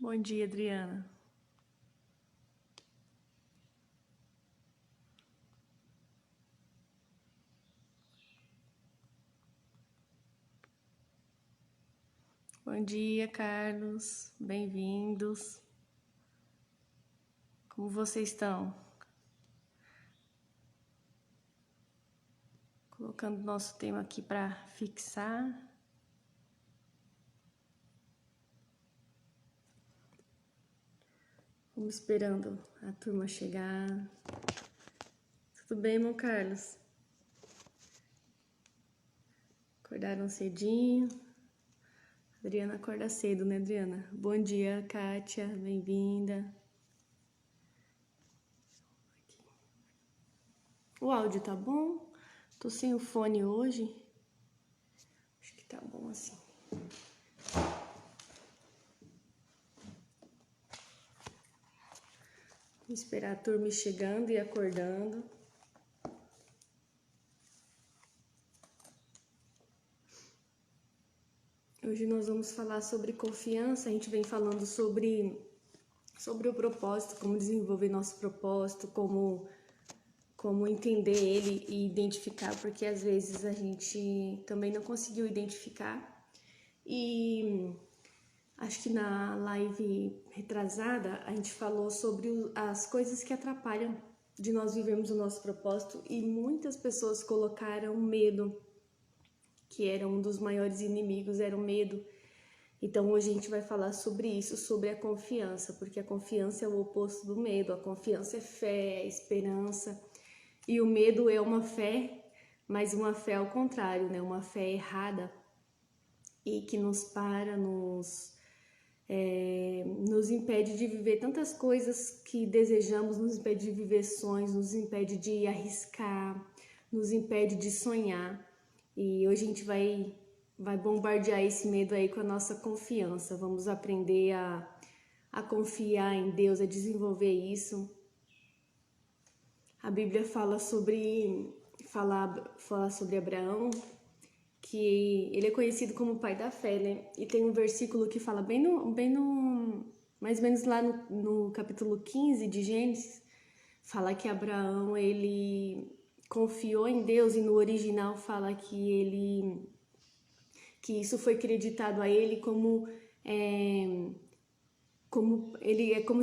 Bom dia, Adriana. Bom dia, Carlos. Bem-vindos. Como vocês estão? Colocando nosso tema aqui para fixar. Vamos esperando a turma chegar. Tudo bem, irmão Carlos? Acordaram cedinho? Adriana acorda cedo, né, Adriana? Bom dia, Kátia. Bem-vinda. O áudio tá bom? Tô sem o fone hoje. Acho que tá bom assim. Vou esperar a turma chegando e acordando. Hoje nós vamos falar sobre confiança. A gente vem falando sobre o propósito, como desenvolver nosso propósito, como entender ele e identificar, porque às vezes a gente também não conseguiu identificar. E acho que na live retrasada a gente falou sobre as coisas que atrapalham de nós vivermos o nosso propósito, e muitas pessoas colocaram medo, que era um dos maiores inimigos, era o medo. Então hoje a gente vai falar sobre isso, sobre a confiança, porque a confiança é o oposto do medo. A confiança é fé, é esperança, e o medo é uma fé, mas uma fé ao contrário, né? Uma fé errada, e que nos para, nos impede de viver tantas coisas que desejamos, nos impede de viver sonhos, nos impede de arriscar, nos impede de sonhar. E hoje a gente vai bombardear esse medo aí com a nossa confiança. Vamos aprender a confiar em Deus, a desenvolver isso. A Bíblia fala sobre Abraão, que ele é conhecido como o pai da fé, né? E tem um versículo que fala mais ou menos lá no capítulo 15 de Gênesis, fala que Abraão, ele confiou em Deus, e no original fala que isso foi creditado a ele como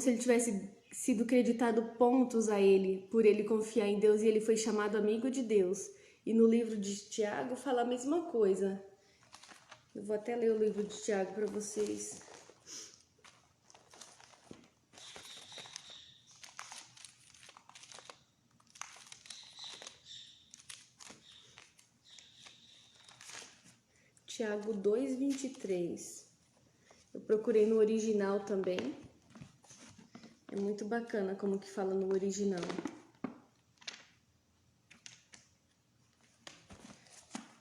se ele tivesse sido creditado pontos a ele, por ele confiar em Deus, e ele foi chamado amigo de Deus. E no livro de Tiago fala a mesma coisa. Eu vou até ler o livro de Tiago para vocês. Tiago 2:23. Eu procurei no original também. É muito bacana como que fala no original.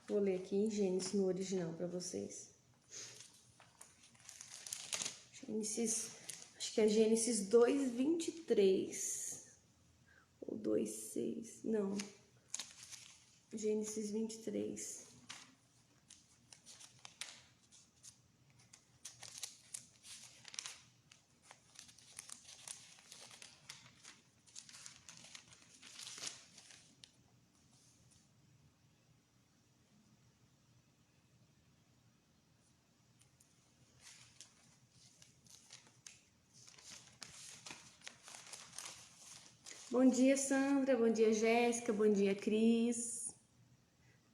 Vou ler aqui em Gênesis no original para vocês. Acho que é Gênesis 2:23 ou 2:6. Não. Gênesis 23. Bom dia, Sandra. Bom dia, Jéssica. Bom dia, Cris.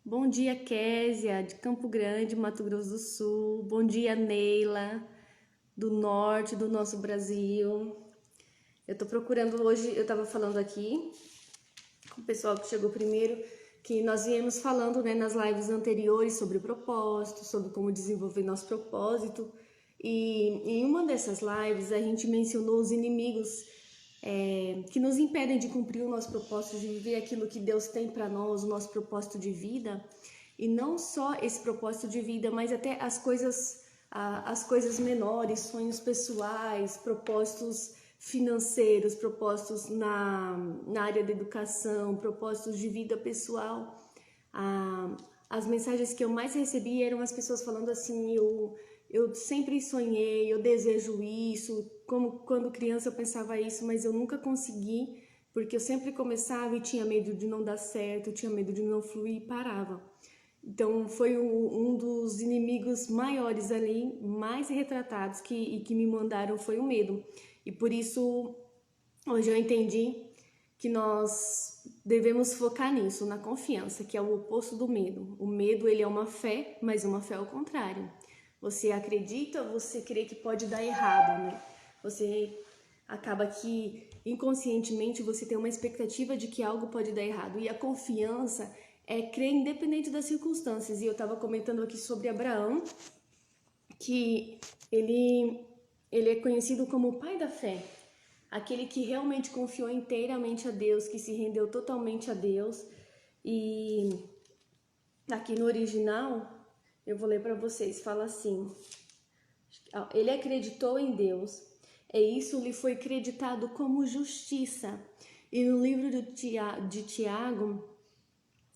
Bom dia, Késia, de Campo Grande, Mato Grosso do Sul. Bom dia, Neila, do norte do nosso Brasil. Eu tô procurando hoje, eu tava falando aqui com o pessoal que chegou primeiro, que nós viemos falando, né, nas lives anteriores sobre o propósito, sobre como desenvolver nosso propósito. E em uma dessas lives a gente mencionou os inimigos que nos impedem de cumprir o nosso propósito, de viver aquilo que Deus tem para nós, o nosso propósito de vida. E não só esse propósito de vida, mas até as coisas menores, sonhos pessoais, propósitos financeiros, propósitos na área da educação, propósitos de vida pessoal. As mensagens que eu mais recebi eram as pessoas falando assim: eu sempre sonhei, eu desejo isso, como quando criança eu pensava isso, mas eu nunca consegui, porque eu sempre começava e tinha medo de não dar certo, tinha medo de não fluir e parava. Então foi um dos inimigos maiores ali, mais retratados que me mandaram foi o medo. E por isso hoje eu entendi que nós devemos focar nisso, na confiança, que é o oposto do medo. O medo, ele é uma fé, mas uma fé ao contrário. Você acredita, você crê que pode dar errado, né? Você acaba que inconscientemente você tem uma expectativa de que algo pode dar errado. E a confiança é crer independente das circunstâncias. E eu estava comentando aqui sobre Abraão, que ele é conhecido como o pai da fé. Aquele que realmente confiou inteiramente a Deus, que se rendeu totalmente a Deus. E aqui no original, eu vou ler para vocês, fala assim: ele acreditou em Deus, e isso lhe foi creditado como justiça. E no livro de Tiago,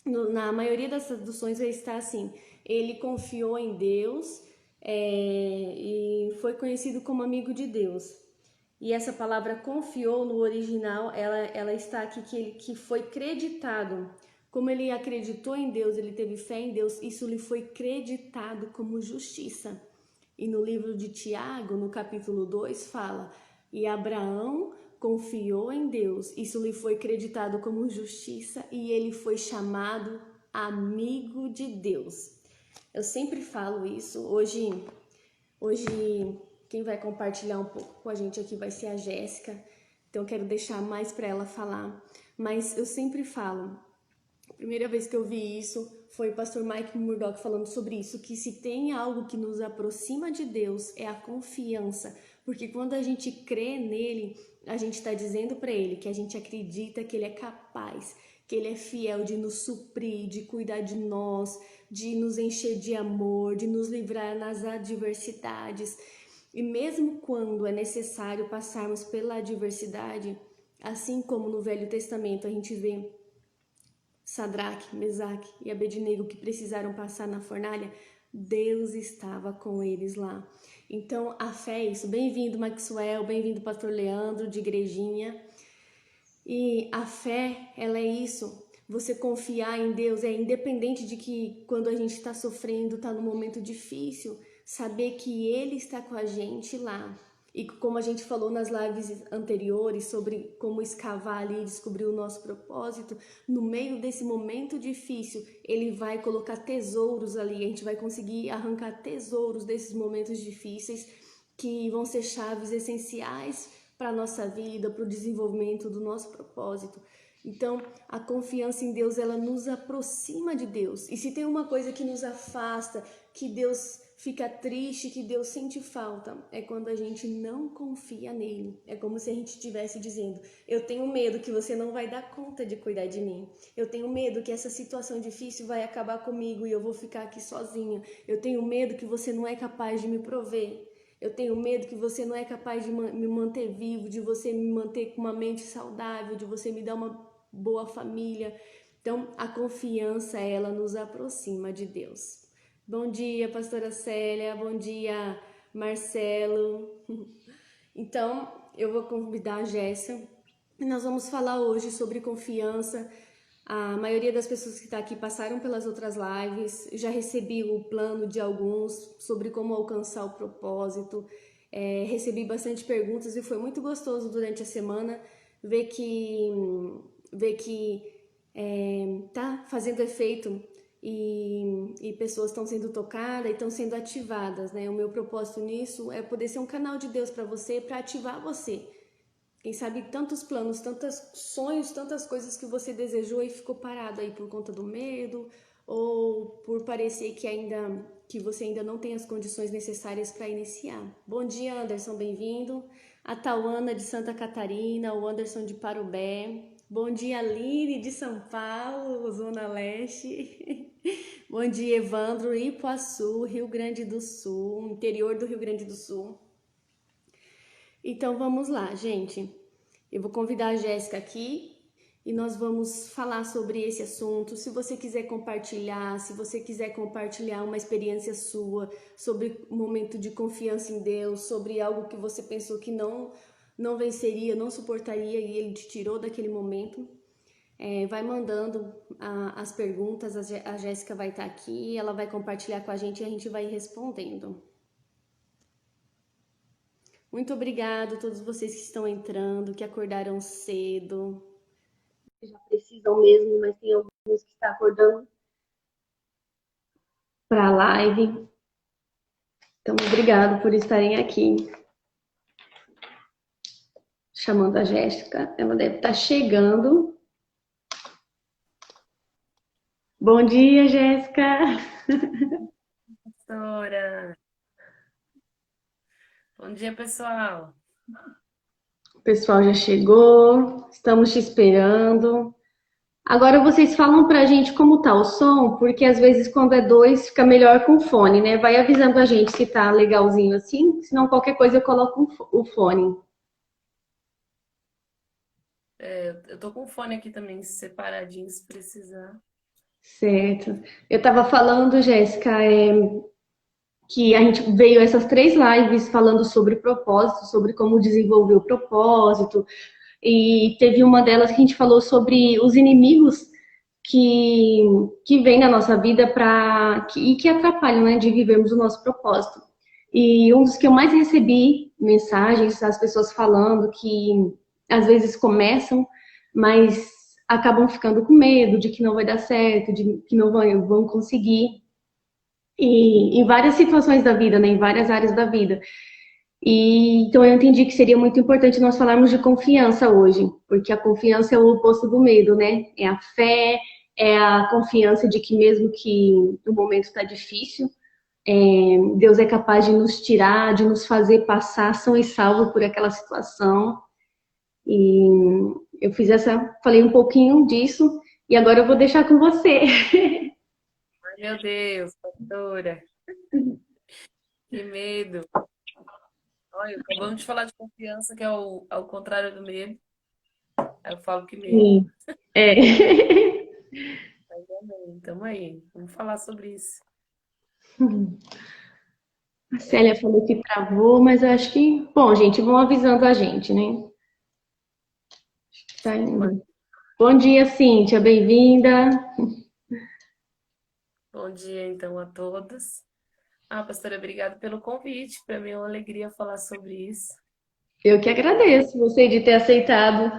na maioria das traduções está assim: ele confiou em Deus e foi conhecido como amigo de Deus. E essa palavra confiou no original, ela está aqui que foi creditado. Como ele acreditou em Deus, ele teve fé em Deus, isso lhe foi creditado como justiça. E no livro de Tiago, no capítulo 2, fala: e Abraão confiou em Deus, isso lhe foi creditado como justiça e ele foi chamado amigo de Deus. Eu sempre falo isso. Hoje quem vai compartilhar um pouco com a gente aqui vai ser a Jéssica, então eu quero deixar mais para ela falar. Mas eu sempre falo, a primeira vez que eu vi isso foi o pastor Mike Murdock falando sobre isso, que se tem algo que nos aproxima de Deus é a confiança, porque quando a gente crê nele, a gente está dizendo para ele que a gente acredita que ele é capaz, que ele é fiel de nos suprir, de cuidar de nós, de nos encher de amor, de nos livrar nas adversidades. E mesmo quando é necessário passarmos pela adversidade, assim como no Velho Testamento a gente vê Sadraque, Mesaque e Abednego que precisaram passar na fornalha, Deus estava com eles lá. Então a fé é isso. Bem-vindo, Maxwell, bem-vindo, pastor Leandro, de Igrejinha. E a fé, ela é isso. Você confiar em Deus é independente de que quando a gente está sofrendo, está num momento difícil, saber que Ele está com a gente lá. E como a gente falou nas lives anteriores sobre como escavar ali e descobrir o nosso propósito, no meio desse momento difícil, Ele vai colocar tesouros ali, a gente vai conseguir arrancar tesouros desses momentos difíceis que vão ser chaves essenciais para a nossa vida, para o desenvolvimento do nosso propósito. Então, a confiança em Deus, ela nos aproxima de Deus. E se tem uma coisa que nos afasta, que Deus fica triste, que Deus sente falta, é quando a gente não confia nele. É como se a gente estivesse dizendo: eu tenho medo que você não vai dar conta de cuidar de mim. Eu tenho medo que essa situação difícil vai acabar comigo e eu vou ficar aqui sozinha. Eu tenho medo que você não é capaz de me prover. Eu tenho medo que você não é capaz de me manter vivo, de você me manter com uma mente saudável, de você me dar uma boa família. Então, a confiança, ela nos aproxima de Deus. Bom dia, pastora Célia. Bom dia, Marcelo. Então, eu vou convidar a Jéssica e nós vamos falar hoje sobre confiança. A maioria das pessoas que está aqui passaram pelas outras lives, já recebi o plano de alguns sobre como alcançar o propósito, recebi bastante perguntas e foi muito gostoso durante a semana ver que tá fazendo efeito e pessoas estão sendo tocadas e estão sendo ativadas, né? O meu propósito nisso é poder ser um canal de Deus para você, para ativar você. Quem sabe tantos planos, tantos sonhos, tantas coisas que você desejou e ficou parado aí por conta do medo ou por parecer que você ainda não tem as condições necessárias para iniciar. Bom dia, Anderson, bem-vindo. A Tauana de Santa Catarina, o Anderson de Parobé. Bom dia, Aline de São Paulo, Zona Leste. Bom dia, Evandro, Ipuaçu, Rio Grande do Sul, interior do Rio Grande do Sul. Então vamos lá, gente. Eu vou convidar a Jéssica aqui e nós vamos falar sobre esse assunto. Se você quiser compartilhar, se você quiser compartilhar uma experiência sua sobre um momento de confiança em Deus, sobre algo que você pensou que não venceria, não suportaria e Ele te tirou daquele momento, vai mandando as perguntas. A Jéssica vai estar aqui, ela vai compartilhar com a gente e a gente vai respondendo. Muito obrigado a todos vocês que estão entrando, que acordaram cedo. Já precisam mesmo, mas tem alguns que estão acordando para a live. Então, obrigado por estarem aqui. Chamando a Jéssica, ela deve estar chegando. Bom dia, Jéssica. Professora. Bom dia, pessoal. O pessoal já chegou, estamos te esperando. Agora vocês falam pra gente como tá o som, porque às vezes quando é dois fica melhor com fone, né? Vai avisando a gente se tá legalzinho assim, senão qualquer coisa eu coloco o fone. Eu tô com o fone aqui também, separadinho, se precisar. Certo. Eu tava falando, Jéssica, que a gente veio essas 3 lives falando sobre propósito, sobre como desenvolver o propósito, e teve uma delas que a gente falou sobre os inimigos que, que vêm na nossa vida e que atrapalham, né, de vivermos o nosso propósito. E um dos que eu mais recebi mensagens, as pessoas falando que às vezes começam, mas acabam ficando com medo de que não vai dar certo, de que não vão conseguir. E em várias situações da vida, né, em várias áreas da vida. E então eu entendi que seria muito importante nós falarmos de confiança hoje, porque a confiança é o oposto do medo, né? É a fé, é a confiança de que mesmo que o momento está difícil, Deus é capaz de nos tirar, de nos fazer passar são e salvo por aquela situação. E eu falei um pouquinho disso e agora eu vou deixar com você. Ai, meu Deus, pastora, que medo. Olha, acabamos de falar de confiança, que é ao contrário do medo. Aí eu falo que medo. Sim. É. Mas amém, tamo aí. Vamos falar sobre isso. A Célia falou que travou, mas eu acho que, bom, gente, vão avisando a gente, né? Tá indo. Bom dia, Cíntia, bem-vinda. Bom dia, então, a todos. Pastora, obrigada pelo convite. Para mim é uma alegria falar sobre isso. Eu que agradeço você de ter aceitado.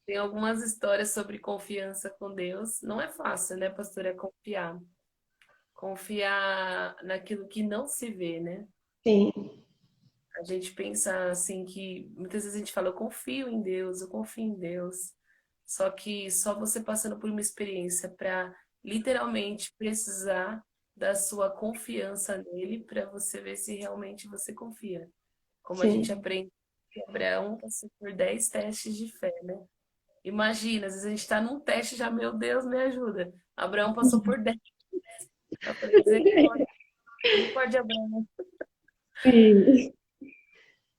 Tem algumas histórias sobre confiança com Deus. Não é fácil, né, pastor? É confiar. Confiar naquilo que não se vê, né? Sim, A gente pensa assim que muitas vezes a gente fala, eu confio em Deus, eu confio em Deus. Só que só você passando por uma experiência para literalmente precisar da sua confiança nele para você ver se realmente você confia. Como a gente sim, aprende que Abraão passou por 10 testes de fé, né? Imagina, às vezes a gente está num teste já, meu Deus, me ajuda. Abraão passou por 10. Eu falei, misericórdia, Abraão. sim,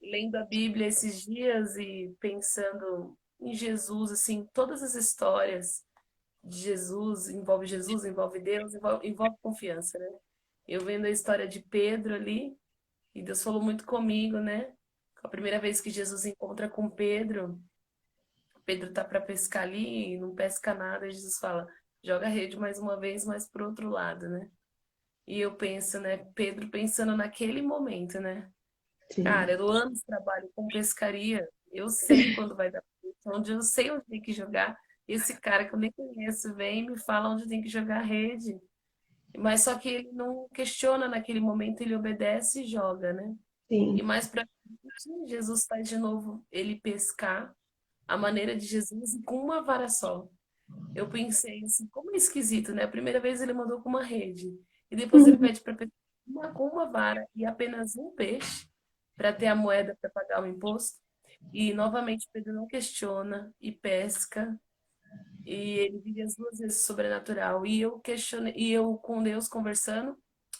Lendo a Bíblia esses dias e pensando em Jesus, assim, todas as histórias de Jesus, envolve Deus, envolve confiança, né? Eu vendo a história de Pedro ali, e Deus falou muito comigo, né? A primeira vez que Jesus encontra com Pedro, Pedro tá para pescar ali e não pesca nada, e Jesus fala, joga a rede mais uma vez, mas pro outro lado, né? E eu penso, né, Pedro pensando naquele momento, né? sim, Cara, eu anos trabalho com pescaria, eu sei quando vai dar peixe, onde eu sei onde tem que jogar. Esse cara que eu nem conheço vem e me fala onde tem que jogar a rede. Mas só que ele não questiona naquele momento, ele obedece e joga, né? E sim, mais pra frente, Jesus faz de novo ele pescar a maneira de Jesus e com uma vara só. Eu pensei assim, como é esquisito, né? A primeira vez ele mandou com uma rede, e depois ele pede para pescar com uma vara e apenas um peixe para ter a moeda para pagar o imposto. E novamente Pedro não questiona e pesca, e ele vive as 2 vezes sobrenatural. E eu questionei, e eu com Deus conversando,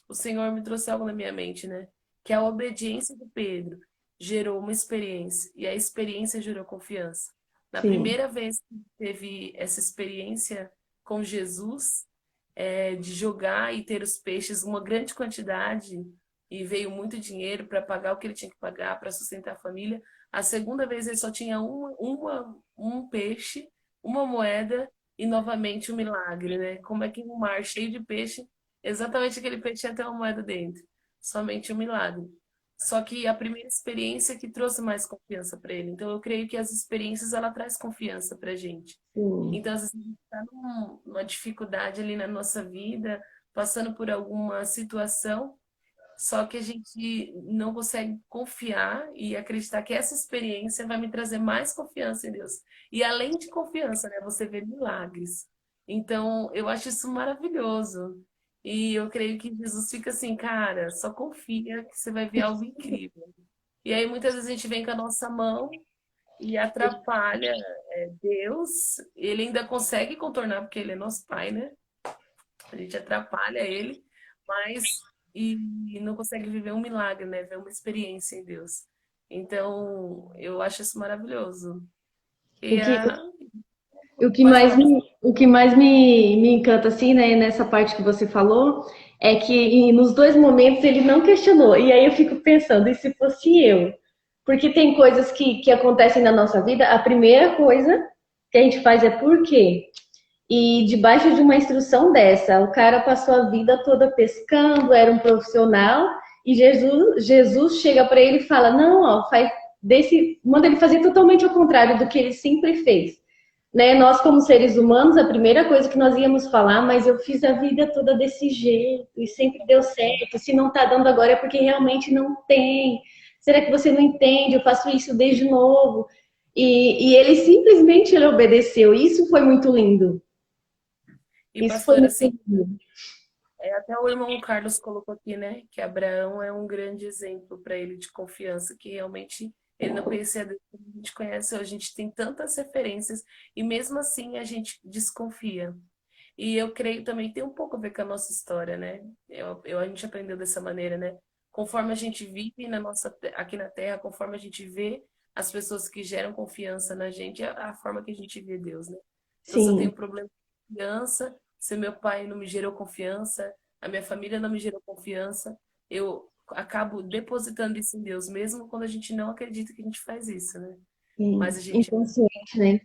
o Senhor me trouxe algo na minha mente, né? Que a obediência de Pedro gerou uma experiência, e a experiência gerou confiança. Na sim, primeira vez que teve essa experiência com Jesus, de jogar e ter os peixes, uma grande quantidade, e veio muito dinheiro para pagar o que ele tinha que pagar para sustentar a família. A segunda vez ele só tinha um peixe, uma moeda e novamente um milagre, né? Como é que um mar cheio de peixe, exatamente aquele peixe tinha até uma moeda dentro? Somente um milagre. Só que a primeira experiência que trouxe mais confiança para ele. Então eu creio que as experiências ela traz confiança para gente. sim. Então, às vezes, a gente está numa dificuldade ali na nossa vida, passando por alguma situação, só que a gente não consegue confiar e acreditar que essa experiência vai me trazer mais confiança em Deus. E além de confiança, né, você vê milagres. Então, eu acho isso maravilhoso. E eu creio que Jesus fica assim, cara, só confia que você vai ver algo incrível. E aí, muitas vezes, a gente vem com a nossa mão e atrapalha Deus, ele ainda consegue contornar, porque ele é nosso pai, né? A gente atrapalha ele, mas e não consegue viver um milagre, né? Ver uma experiência em Deus. Então, eu acho isso maravilhoso. O E que, pode falar, pastor. o que mais me encanta, assim, né, nessa parte que você falou, é que nos dois momentos ele não questionou. E aí eu fico pensando, e se fosse eu? Porque tem coisas que acontecem na nossa vida, a primeira coisa que a gente faz é por quê? E debaixo de uma instrução dessa, o cara passou a vida toda pescando, era um profissional, e Jesus chega para ele e fala: Não, ó, manda ele fazer totalmente ao contrário do que ele sempre fez. Né? Nós, como seres humanos, a primeira coisa que nós íamos falar, mas eu fiz a vida toda desse jeito e sempre deu certo. Se não está dando agora é porque realmente não tem. Será que você não entende? Eu faço isso desde novo. E ele simplesmente ele obedeceu. Isso foi muito lindo. E Isso foi pastor, muito assim, lindo. até o irmão Carlos colocou aqui, né, que Abraão é um grande exemplo para ele de confiança, que realmente ele não conhecia Deus como a gente conhece hoje. A gente tem tantas referências e mesmo assim a gente desconfia. E eu creio também tem um pouco a ver com a nossa história, né? A gente aprendeu dessa maneira, né? Conforme a gente vive aqui na Terra, conforme a gente vê as pessoas que geram confiança na gente, é a forma que a gente vê Deus, né? Então, se eu tenho Sim, um problema de confiança, se meu pai não me gerou confiança, a minha família não me gerou confiança, eu acabo depositando isso em Deus, mesmo quando a gente não acredita que a gente faz isso, né? Mas sim. a gente Inconsciente, né?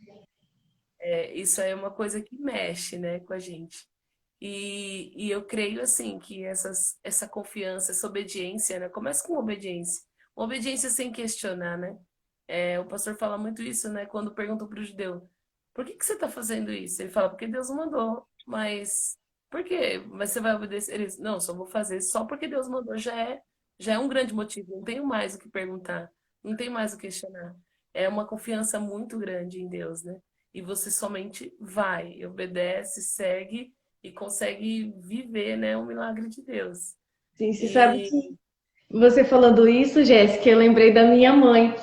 isso aí é uma coisa que mexe, né, com a gente. E eu creio, assim, que essa confiança, essa obediência, né, começa com obediência. Uma obediência sem questionar, né? O pastor fala muito isso, né, quando perguntam para o judeu, por que que você está fazendo isso? Ele fala, porque Deus mandou. Mas por quê? Mas você vai obedecer? Ele diz, não, só vou fazer só porque Deus mandou. Já é um grande motivo. Não tenho mais o que perguntar. Não tenho mais o que questionar. É uma confiança muito grande em Deus, né? E você somente vai, obedece, segue e consegue viver, né, o milagre de Deus. Sim, você sabe E que você falando isso, Jéssica, eu lembrei da minha mãe.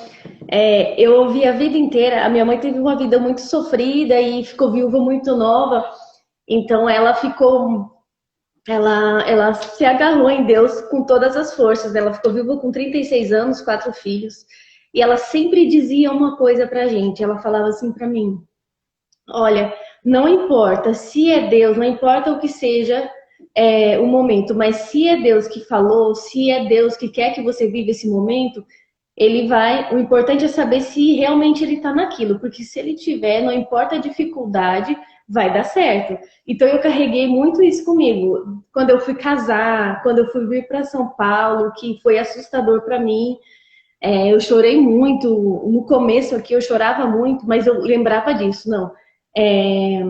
Eu ouvi a vida inteira, a minha mãe teve uma vida muito sofrida e ficou viúva muito nova, então ela se agarrou em Deus com todas as forças. Ela ficou viúva com 36 anos, quatro filhos, e ela sempre dizia uma coisa pra gente, ela falava assim pra mim: Olha, não importa se é Deus, não importa o que seja o momento, mas se é Deus que falou, se é Deus que quer que você viva esse momento, ele vai. O importante é saber se realmente ele está naquilo, porque se ele tiver, não importa a dificuldade, vai dar certo. Então eu carreguei muito isso comigo. Quando eu fui casar, quando eu fui vir para São Paulo, que foi assustador para mim, eu chorei muito. No começo aqui eu chorava muito, mas eu lembrava disso, não. É,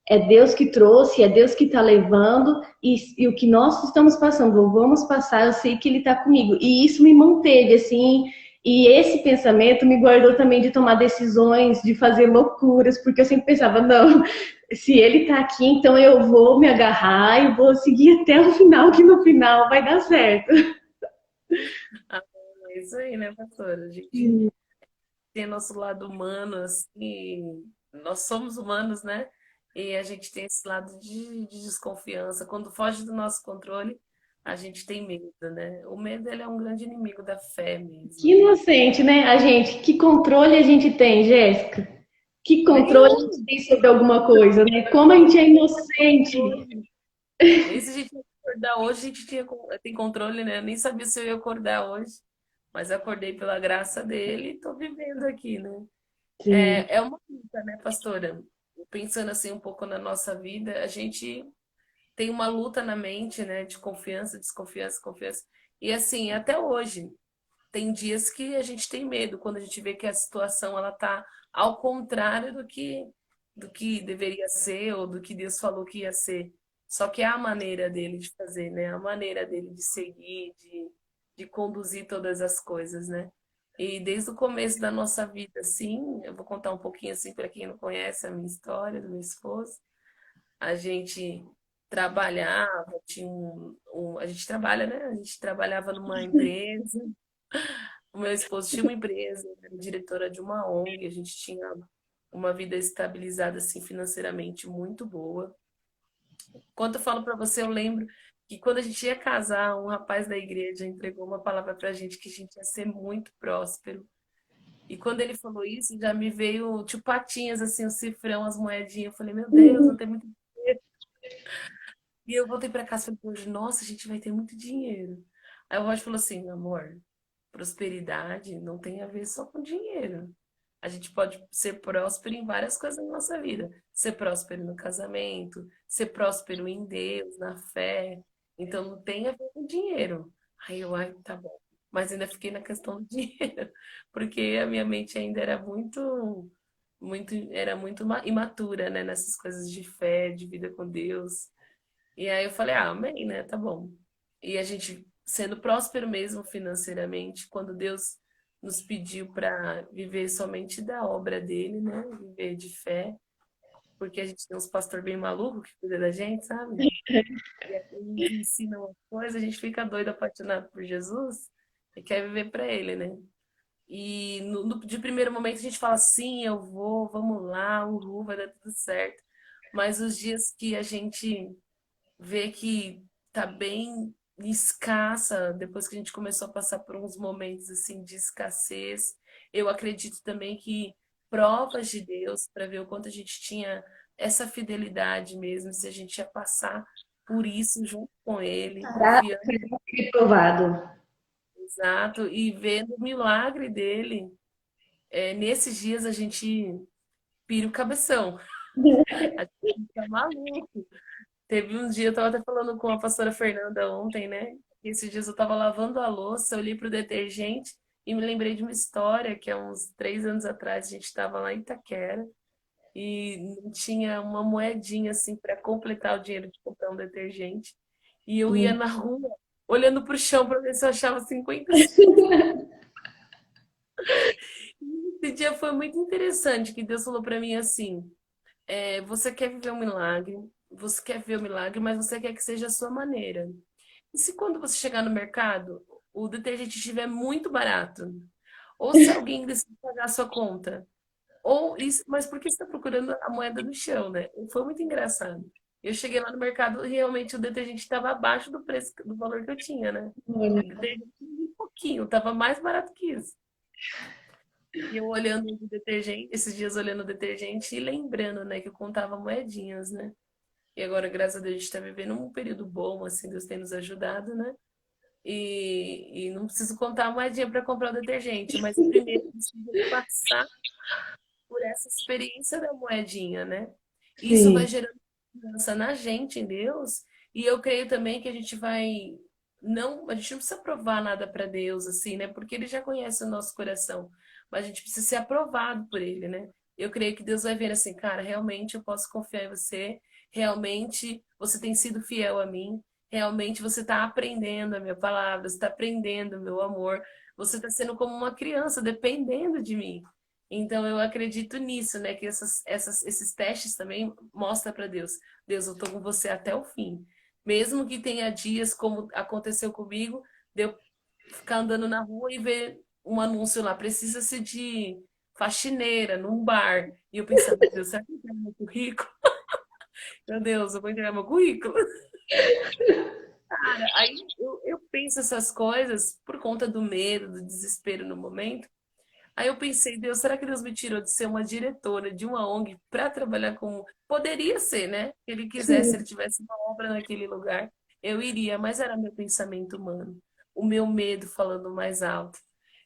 é Deus que trouxe, é Deus que está levando, e o que nós estamos passando, ou vamos passar, eu sei que Ele está comigo. E isso me manteve, assim, e esse pensamento me guardou também de tomar decisões, de fazer loucuras, porque eu sempre pensava, não, se Ele está aqui, então eu vou me agarrar e vou seguir até o final, que no final vai dar certo. ah, é isso aí, né, pastora? A gente tem nosso lado humano, assim, nós somos humanos, né? E a gente tem esse lado de desconfiança. Quando foge do nosso controle, a gente tem medo, né? O medo, ele é um grande inimigo da fé Que mesmo, né? inocente, né? A gente, que controle a gente tem, Jéssica? Que controle a gente tem sobre alguma coisa, né? Como a gente é inocente. Nem se a gente ia acordar hoje, a gente tem controle, né? Eu nem sabia se eu ia acordar hoje, mas acordei pela graça dele e tô vivendo aqui, né? Sim. É uma luta, né, pastora? Pensando assim um pouco na nossa vida, a gente tem uma luta na mente, né, de confiança, desconfiança, confiança. E assim, até hoje, tem dias que a gente tem medo quando a gente vê que a situação ela tá ao contrário do que deveria ser ou do que Deus falou que ia ser. Só que é a maneira dele de fazer, né? A maneira dele de seguir, de conduzir todas as coisas, né? E desde o começo da nossa vida, assim, eu vou contar um pouquinho assim para quem não conhece a minha história, do meu esposo. A gente trabalhava, a gente trabalha, né? A gente trabalhava numa empresa. O meu esposo tinha uma empresa, era diretora de uma ONG, a gente tinha uma vida estabilizada assim financeiramente muito boa. Quando eu falo para você, eu lembro que quando a gente ia casar, um rapaz da igreja entregou uma palavra para a gente que a gente ia ser muito próspero. E quando ele falou isso, já me veio tipo patinhas assim, o cifrão, as moedinhas. Eu falei, meu Deus, não tem muito dinheiro. E eu voltei para casa e falei, hoje, nossa, a gente vai ter muito dinheiro. Aí o Roger falou assim, amor, prosperidade não tem a ver só com dinheiro. A gente pode ser próspero em várias coisas na nossa vida. Ser próspero no casamento, ser próspero em Deus, na fé. Então não tem a ver com dinheiro. Aí eu, ai, tá bom. Mas ainda fiquei na questão do dinheiro, porque a minha mente ainda era muito imatura, né, nessas coisas de fé, de vida com Deus. E aí eu falei, ah, amém, né? Tá bom. E a gente sendo próspero mesmo financeiramente, quando Deus nos pediu para viver somente da obra dele, né? Viver de fé, porque a gente tem uns pastor bem maluco que cuida da gente, sabe? E aí eles ensinam uma coisa, a gente fica doido, apaixonado por Jesus e quer viver para ele, né? E de primeiro momento a gente fala, sim, eu vou, vamos lá, uhul, vai dar tudo certo. Mas os dias que a gente ver que tá bem escassa depois que a gente começou a passar por uns momentos assim de escassez. Eu acredito também que provas de Deus para ver o quanto a gente tinha essa fidelidade mesmo, se a gente ia passar por isso junto com ele, confiando, Reprovado. exato, e vendo o milagre dele. Nesses dias a gente pira o cabeção, a gente fica maluco. Teve um dia, eu tava até falando com a pastora Fernanda ontem, né? E esses dias eu tava lavando a louça, eu olhei pro detergente e me lembrei de uma história que há uns 3 anos atrás a gente tava lá em Itaquera e não tinha uma moedinha assim para completar o dinheiro de comprar um detergente. E eu ia na rua olhando pro chão para ver se eu achava 50 centavos. Esse dia foi muito interessante, que Deus falou para mim assim: você quer viver um milagre, você quer ver o milagre, mas você quer que seja a sua maneira. E se quando você chegar no mercado, o detergente estiver muito barato? Ou se alguém decidir pagar a sua conta? Ou isso, mas por que você está procurando a moeda no chão, né? Foi muito engraçado. Eu cheguei lá no mercado e realmente o detergente estava abaixo do preço, do valor que eu tinha, né? O detergente um pouquinho, estava mais barato que isso. E eu olhando o detergente, esses dias olhando o detergente e lembrando, né, que eu contava moedinhas, né? E agora, graças a Deus, a gente está vivendo um período bom, assim, Deus tem nos ajudado, né? E não preciso contar a moedinha para comprar o detergente, mas primeiro eu preciso passar por essa experiência da moedinha, né? Isso vai Sim. gerando confiança na gente, em Deus, e eu creio também que a gente vai a gente não precisa provar nada para Deus assim, né? Porque ele já conhece o nosso coração, mas a gente precisa ser aprovado por ele, né? Eu creio que Deus vai ver assim, cara, realmente eu posso confiar em você, realmente você tem sido fiel a mim, realmente você está aprendendo a minha palavra, você está aprendendo o meu amor, você está sendo como uma criança, dependendo de mim. Então eu acredito nisso, né? Que esses testes também mostram para Deus, Deus, eu tô com você até o fim. Mesmo que tenha dias, como aconteceu comigo, de eu ficar andando na rua e ver um anúncio lá, precisa-se de faxineira num bar. E eu pensando, meu Deus, será que eu tenho meu currículo? Meu Deus, eu vou entregar meu currículo. Cara, aí eu penso essas coisas por conta do medo, do desespero no momento. Aí eu pensei, Deus, será que Deus me tirou de ser uma diretora de uma ONG para trabalhar como. Poderia ser, né? Se ele quisesse, se ele Sim. tivesse uma obra naquele lugar, eu iria, mas era meu pensamento humano, o meu medo falando mais alto.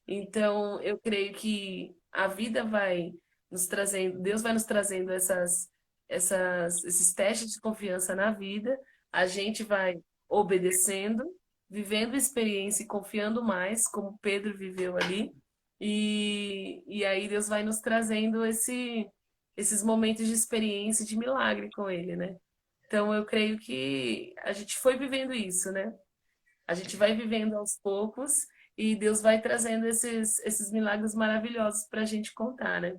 Então, eu creio que a vida vai nos trazendo, Deus vai nos trazendo esses testes de confiança na vida, a gente vai obedecendo, vivendo a experiência e confiando mais, como Pedro viveu ali, e aí Deus vai nos trazendo esses momentos de experiência, e de milagre com Ele, né? Então, eu creio que a gente foi vivendo isso, né? A gente vai vivendo aos poucos e Deus vai trazendo esses milagres maravilhosos para a gente contar, né?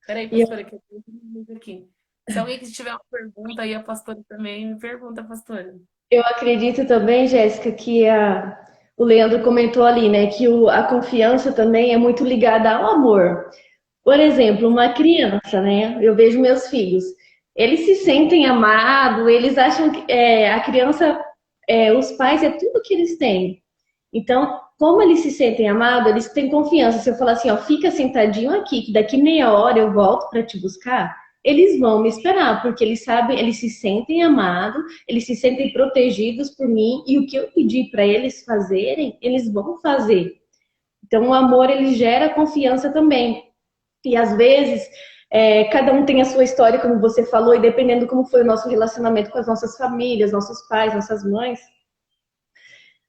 Peraí, E eu, pastora, que eu tenho um minuto aqui. Se alguém que tiver uma pergunta aí, a pastora também, me pergunta, pastora. eu acredito também, Jéssica, que o Leandro comentou ali, né, que a confiança também é muito ligada ao amor. Por exemplo, uma criança, né? Eu vejo meus filhos, eles se sentem amados, eles acham que a criança, os pais é tudo que eles têm. Então, como eles se sentem amados, eles têm confiança. Se eu falar assim, ó, fica sentadinho aqui, que daqui meia hora eu volto para te buscar, eles vão me esperar, porque eles sabem, eles se sentem amados, eles se sentem protegidos por mim, e o que eu pedi para eles fazerem, eles vão fazer. Então, o amor, ele gera confiança também. E às vezes, cada um tem a sua história, como você falou, e dependendo como foi o nosso relacionamento com as nossas famílias, nossos pais, nossas mães,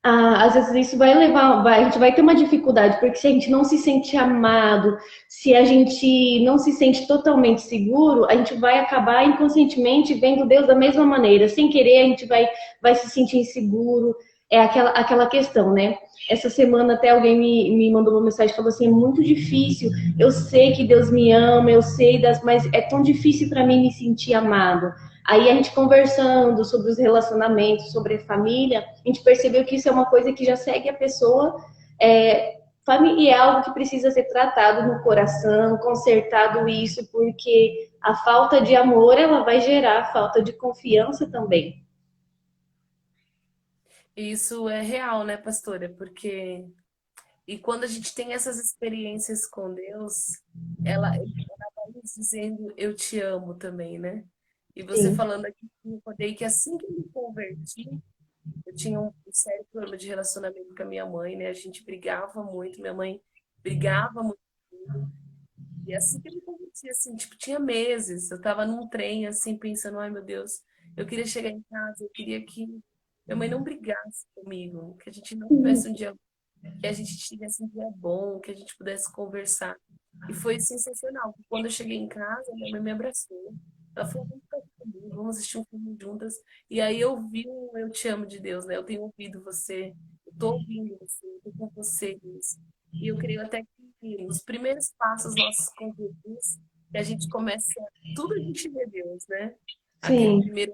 às vezes isso vai levar, a gente vai ter uma dificuldade, porque se a gente não se sente amado, se a gente não se sente totalmente seguro, a gente vai acabar inconscientemente vendo Deus da mesma maneira. Sem querer, a gente vai se sentir inseguro. É aquela questão, né? Essa semana até alguém me mandou uma mensagem e falou assim: é muito difícil. Eu sei que Deus me ama, eu sei mas é tão difícil para mim me sentir amado. Aí a gente conversando sobre os relacionamentos, sobre a família, a gente percebeu que isso é uma coisa que já segue a pessoa, e é algo que precisa ser tratado no coração, consertado isso, porque a falta de amor, ela vai gerar falta de confiança também. E isso é real, né, pastora? Porque e quando a gente tem essas experiências com Deus, ela vai nos dizendo eu te amo também, né? E você Sim, falando aqui, eu recordei que assim que eu me converti, eu tinha um sério problema de relacionamento com a minha mãe, né? A gente brigava muito, minha mãe brigava muito comigo. E assim que eu me converti, assim, tipo, tinha meses, eu tava num trem, assim, pensando, ai meu Deus, eu queria chegar em casa, eu queria que minha mãe não brigasse comigo, que a gente não tivesse um dia, que a gente tivesse um dia bom, que a gente pudesse conversar. E foi sensacional. Quando eu cheguei em casa, minha mãe me abraçou. Ela falou, vamos ficar comigo, vamos assistir um filme juntas. E aí eu vi o Eu Te Amo de Deus, né? Eu tenho ouvido você, eu tô ouvindo você, eu tô com você, Deus. E eu creio até que nos primeiros passos nossos com Jesus, que a gente começa, tudo a gente vê Deus, né? Aquele sim, primeiro,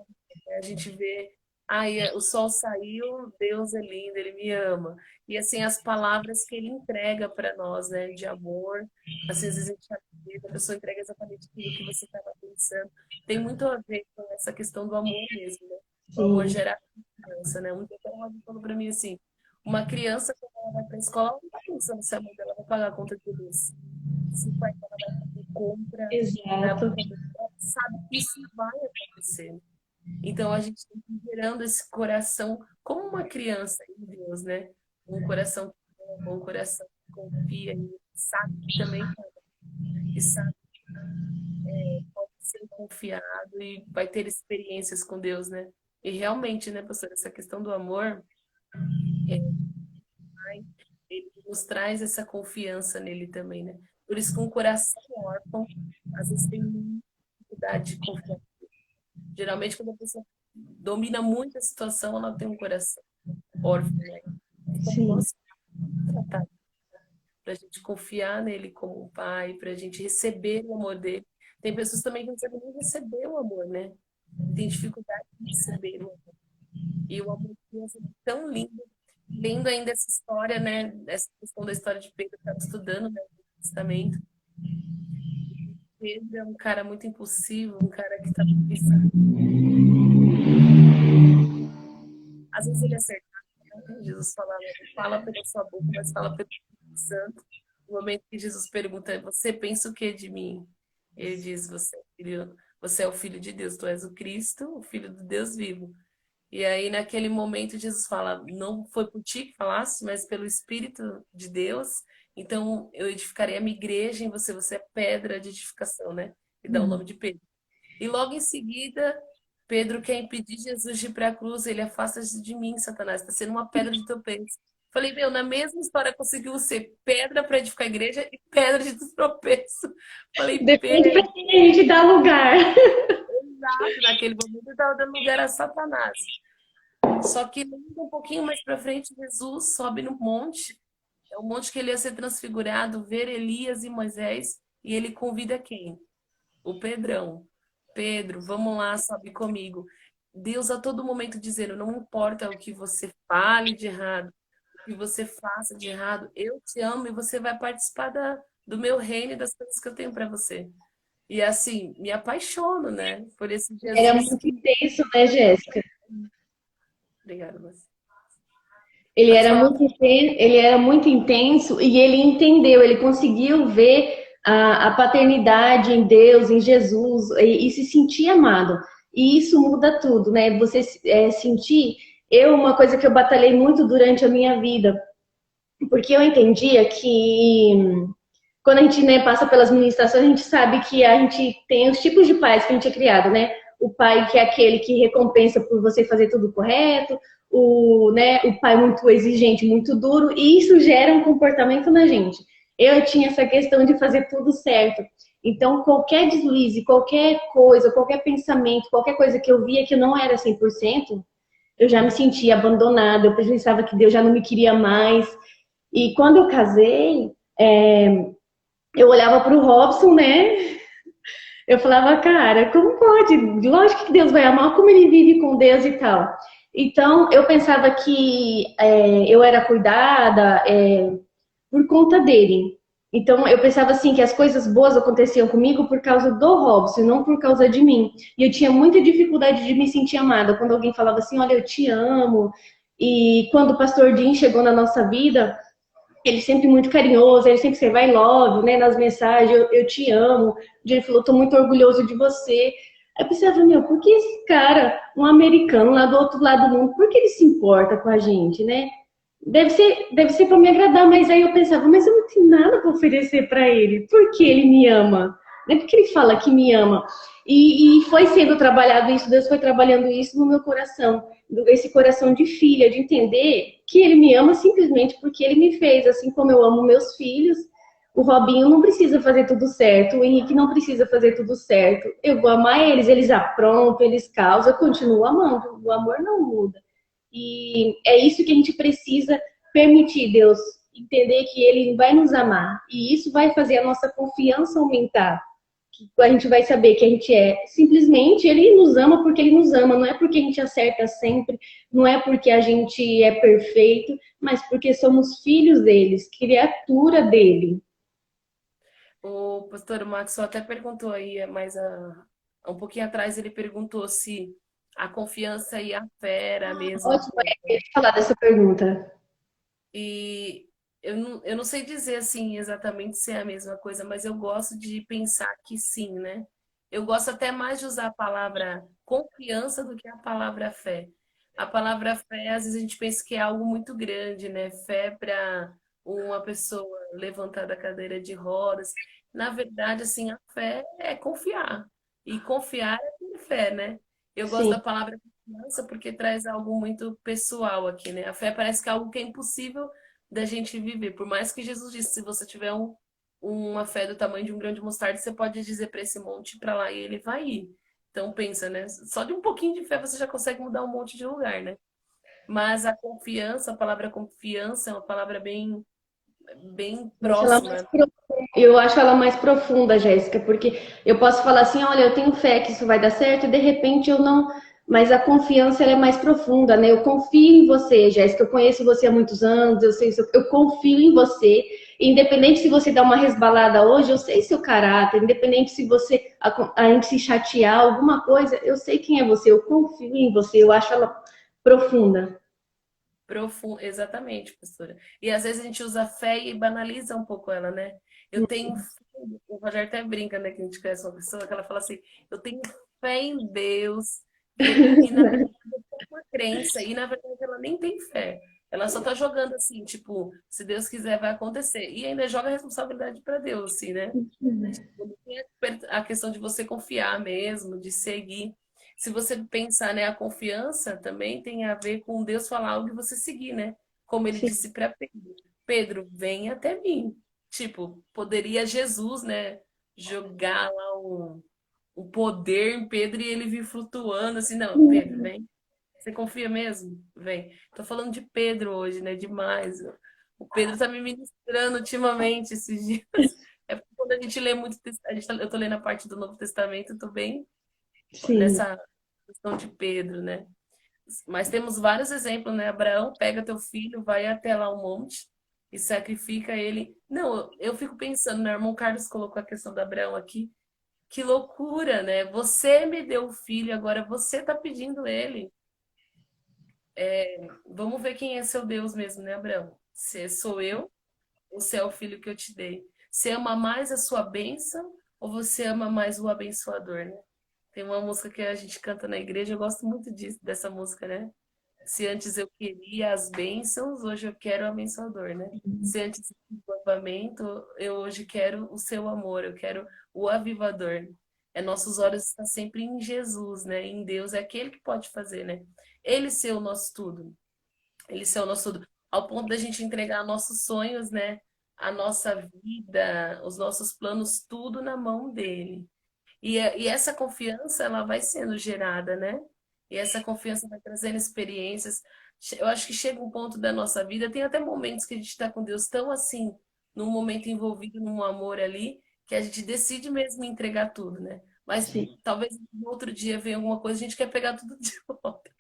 a gente vê, ai, o sol saiu, Deus é lindo, ele me ama. E assim, as palavras que ele entrega para nós, né, de amor, assim, às vezes a gente a pessoa entrega exatamente aquilo que você estava pensando. Tem muito a ver com essa questão do amor mesmo, né? O amor sim, gera confiança, né? Um dia ela falou para mim assim, uma criança, quando ela vai para a escola, ela não está pensando se a mãe dela vai pagar a conta de luz, se o pai dela vai fazer compra, vai exato. ela sabe que isso vai acontecer. Então a gente tem que ir gerando esse coração como uma criança em Deus, né? Um coração que ama, um coração que confia e sabe que também e sabe que pode ser confiado e vai ter experiências com Deus, né? E realmente, né, pastor, essa questão do amor, é, ele nos traz essa confiança nele também, né? Por isso que um coração órfão, às vezes tem muita dificuldade de confiar. Geralmente, quando a pessoa domina muito a situação, ela tem um coração órfão, né? Como Sim, nós tratar, para a gente confiar nele como um pai, para a gente receber o amor dele. Tem pessoas também que não sabem nem receber o amor, né? Tem dificuldade de receber o amor. E o amor de Deus é tão lindo. Lendo ainda essa história, né? Essa questão da história de Pedro, que eu estava estudando, né, no Testamento. Pedro é um cara muito impulsivo, um cara que estava pensando. Às vezes ele acertava, né? Jesus falava, não fala pela sua boca, mas fala pelo Espírito Santo. No momento que Jesus pergunta, você pensa o que de mim? Ele diz, você é o filho de Deus, tu és o Cristo, o filho do Deus vivo. E aí, naquele momento, Jesus fala: não foi por ti que falaste, mas pelo Espírito de Deus. Então, eu edificarei a minha igreja em você, você é pedra de edificação, né? E dá o nome de Pedro. E logo em seguida, Pedro quer impedir Jesus de ir para a cruz. Ele afasta-se de mim, Satanás, está sendo uma pedra de tropeço. Falei, meu, na mesma história conseguiu ser pedra para edificar a igreja e pedra de tropeço. Falei, Depende para Pedro, quem a gente dá lugar. naquele momento eu estava dando lugar a Satanás. Só que um pouquinho mais para frente, Jesus sobe no monte. É o monte que ele ia ser transfigurado, ver Elias e Moisés. E ele convida quem? O Pedrão. Pedro, vamos lá, sobe comigo. Deus a todo momento dizendo, não importa o que você fale de errado, o que você faça de errado, eu te amo e você vai participar do meu reino e das coisas que eu tenho para você. E assim, me apaixono, né, por esse Era Jesus muito que... intenso, né, Jéssica? Obrigada, você. Ele Pode era falar. muito intenso, ele era muito intenso e ele entendeu, ele conseguiu ver a paternidade em Deus, em Jesus, e se sentir amado. E isso muda tudo, né? Você sentir. Uma coisa que eu batalhei muito durante a minha vida, porque eu entendia que quando a gente, né, passa pelas ministrações, a gente sabe que a gente tem os tipos de pais que a gente é criado, né? O pai que é aquele que recompensa por você fazer tudo correto, o pai muito exigente, muito duro, e isso gera um comportamento na gente. Eu tinha essa questão de fazer tudo certo. Então, qualquer deslize, qualquer coisa, qualquer pensamento, qualquer coisa que eu via que não era 100%, eu já me sentia abandonada, eu pensava que Deus já não me queria mais. E quando eu casei, eu olhava para o Robson, né? Eu falava, cara, como pode? Lógico que Deus vai amar, como ele vive com Deus e tal. Então, eu pensava que eu era cuidada por conta dele. Então, eu pensava assim, que as coisas boas aconteciam comigo por causa do Robson, não por causa de mim. E eu tinha muita dificuldade de me sentir amada. Quando alguém falava assim, olha, eu te amo. E quando o pastor Jim chegou na nossa vida, ele sempre muito carinhoso, ele sempre vai love, né, nas mensagens, eu te amo. Ele falou, tô muito orgulhoso de você. Aí eu pensava, meu, por que esse cara, um americano lá do outro lado do mundo, por que ele se importa com a gente, né? Deve ser para me agradar, mas aí eu pensava, mas eu não tenho nada para oferecer para ele. Por que ele me ama? Não é porque ele fala que me ama. E foi sendo trabalhado isso, Deus foi trabalhando isso no meu coração, esse coração de filha, de entender que ele me ama simplesmente porque ele me fez, assim como eu amo meus filhos. O Robinho não precisa fazer tudo certo, o Henrique não precisa fazer tudo certo. Eu vou amar eles, eles aprontam, eles causam, eu continuo amando. O amor não muda. E é isso que a gente precisa permitir, Deus, entender que Ele vai nos amar. E isso vai fazer a nossa confiança aumentar. A gente vai saber que a gente simplesmente Ele nos ama porque Ele nos ama. Não é porque a gente acerta sempre, não é porque a gente é perfeito, mas porque somos filhos deles, criatura dele. O pastor Max até perguntou aí, mas um pouquinho atrás ele perguntou se a confiança e a fé era a mesma Ótimo, coisa. falar dessa pergunta. E eu não sei dizer assim exatamente se é a mesma coisa, mas eu gosto de pensar que sim, né? Eu gosto até mais de usar a palavra confiança do que a palavra fé. A palavra fé, às vezes a gente pensa que é algo muito grande, né? Fé para uma pessoa levantar da cadeira de rodas. Na verdade, assim, a fé é confiar. E confiar é ter fé, né? Eu gosto Sim. da palavra confiança porque traz algo muito pessoal aqui, né? A fé parece que é algo que é impossível da gente viver. Por mais que Jesus disse, se você tiver uma fé do tamanho de um grão de mostarda, você pode dizer para esse monte para lá e ele vai ir. Então pensa, né? Só de um pouquinho de fé você já consegue mudar um monte de lugar, né? Mas a confiança, a palavra confiança é uma palavra bem próxima. Eu acho ela mais profunda, Jéssica, porque eu posso falar assim, olha, eu tenho fé que isso vai dar certo, e de repente eu não. Mas a confiança ela é mais profunda, né? Eu confio em você, Jéssica. Eu conheço você há muitos anos, eu confio em você. Independente se você dá uma resbalada hoje, eu sei seu caráter. Independente se a gente se chatear alguma coisa, eu sei quem é você. Eu confio em você. Eu acho ela profunda. Profundo, exatamente, pastora. E às vezes a gente usa fé e banaliza um pouco ela, né? Eu tenho fé, o Rogério até brinca, né, que a gente conhece uma pessoa que ela fala assim, eu tenho fé em Deus, e na verdade é uma crença, e na verdade ela nem tem fé. Ela só tá jogando assim, tipo, se Deus quiser vai acontecer. E ainda joga a responsabilidade para Deus, assim, né? Tipo, tem a questão de você confiar mesmo, de seguir. Se você pensar, né, a confiança também tem a ver com Deus falar algo e você seguir, né? Como ele Sim, disse para Pedro: Pedro, vem até mim. Tipo, poderia Jesus, né, jogar lá um poder em Pedro e ele vir flutuando assim, não, Pedro, vem. Você confia mesmo? Vem. Tô falando de Pedro hoje, né? Demais. O Pedro tá me ministrando ultimamente esses dias. É porque quando a gente lê muito, eu tô lendo a parte do Novo Testamento, eu tô bem sim. nessa questão de Pedro, né? Mas temos vários exemplos, né? Abraão pega teu filho, vai até lá o monte e sacrifica ele. Não, eu fico pensando, meu irmão Carlos colocou a questão do Abraão aqui. Que loucura, né? Você me deu o filho, agora você tá pedindo ele. Vamos ver quem é seu Deus mesmo, né, Abraão? Se sou eu ou se é o filho que eu te dei? Você ama mais a sua bênção ou você ama mais o abençoador, né? Tem uma música que a gente canta na igreja, eu gosto muito disso, dessa música, né? Se antes eu queria as bênçãos, hoje eu quero o abençoador, né? Se antes do avivamento, eu hoje quero o seu amor, eu quero o avivador. É nossos olhos estão sempre em Jesus, né? Em Deus, é aquele que pode fazer, né? Ele ser o nosso tudo. Ele ser o nosso tudo. Ao ponto da gente entregar nossos sonhos, né? A nossa vida, os nossos planos, tudo na mão dele. E essa confiança, ela vai sendo gerada, né? E essa confiança vai trazendo experiências. Eu acho que chega um ponto da nossa vida, tem até momentos que a gente está com Deus tão assim, num momento envolvido num amor ali, que a gente decide mesmo entregar tudo, né? Mas Sim. talvez no outro dia venha alguma coisa, a gente quer pegar tudo de volta.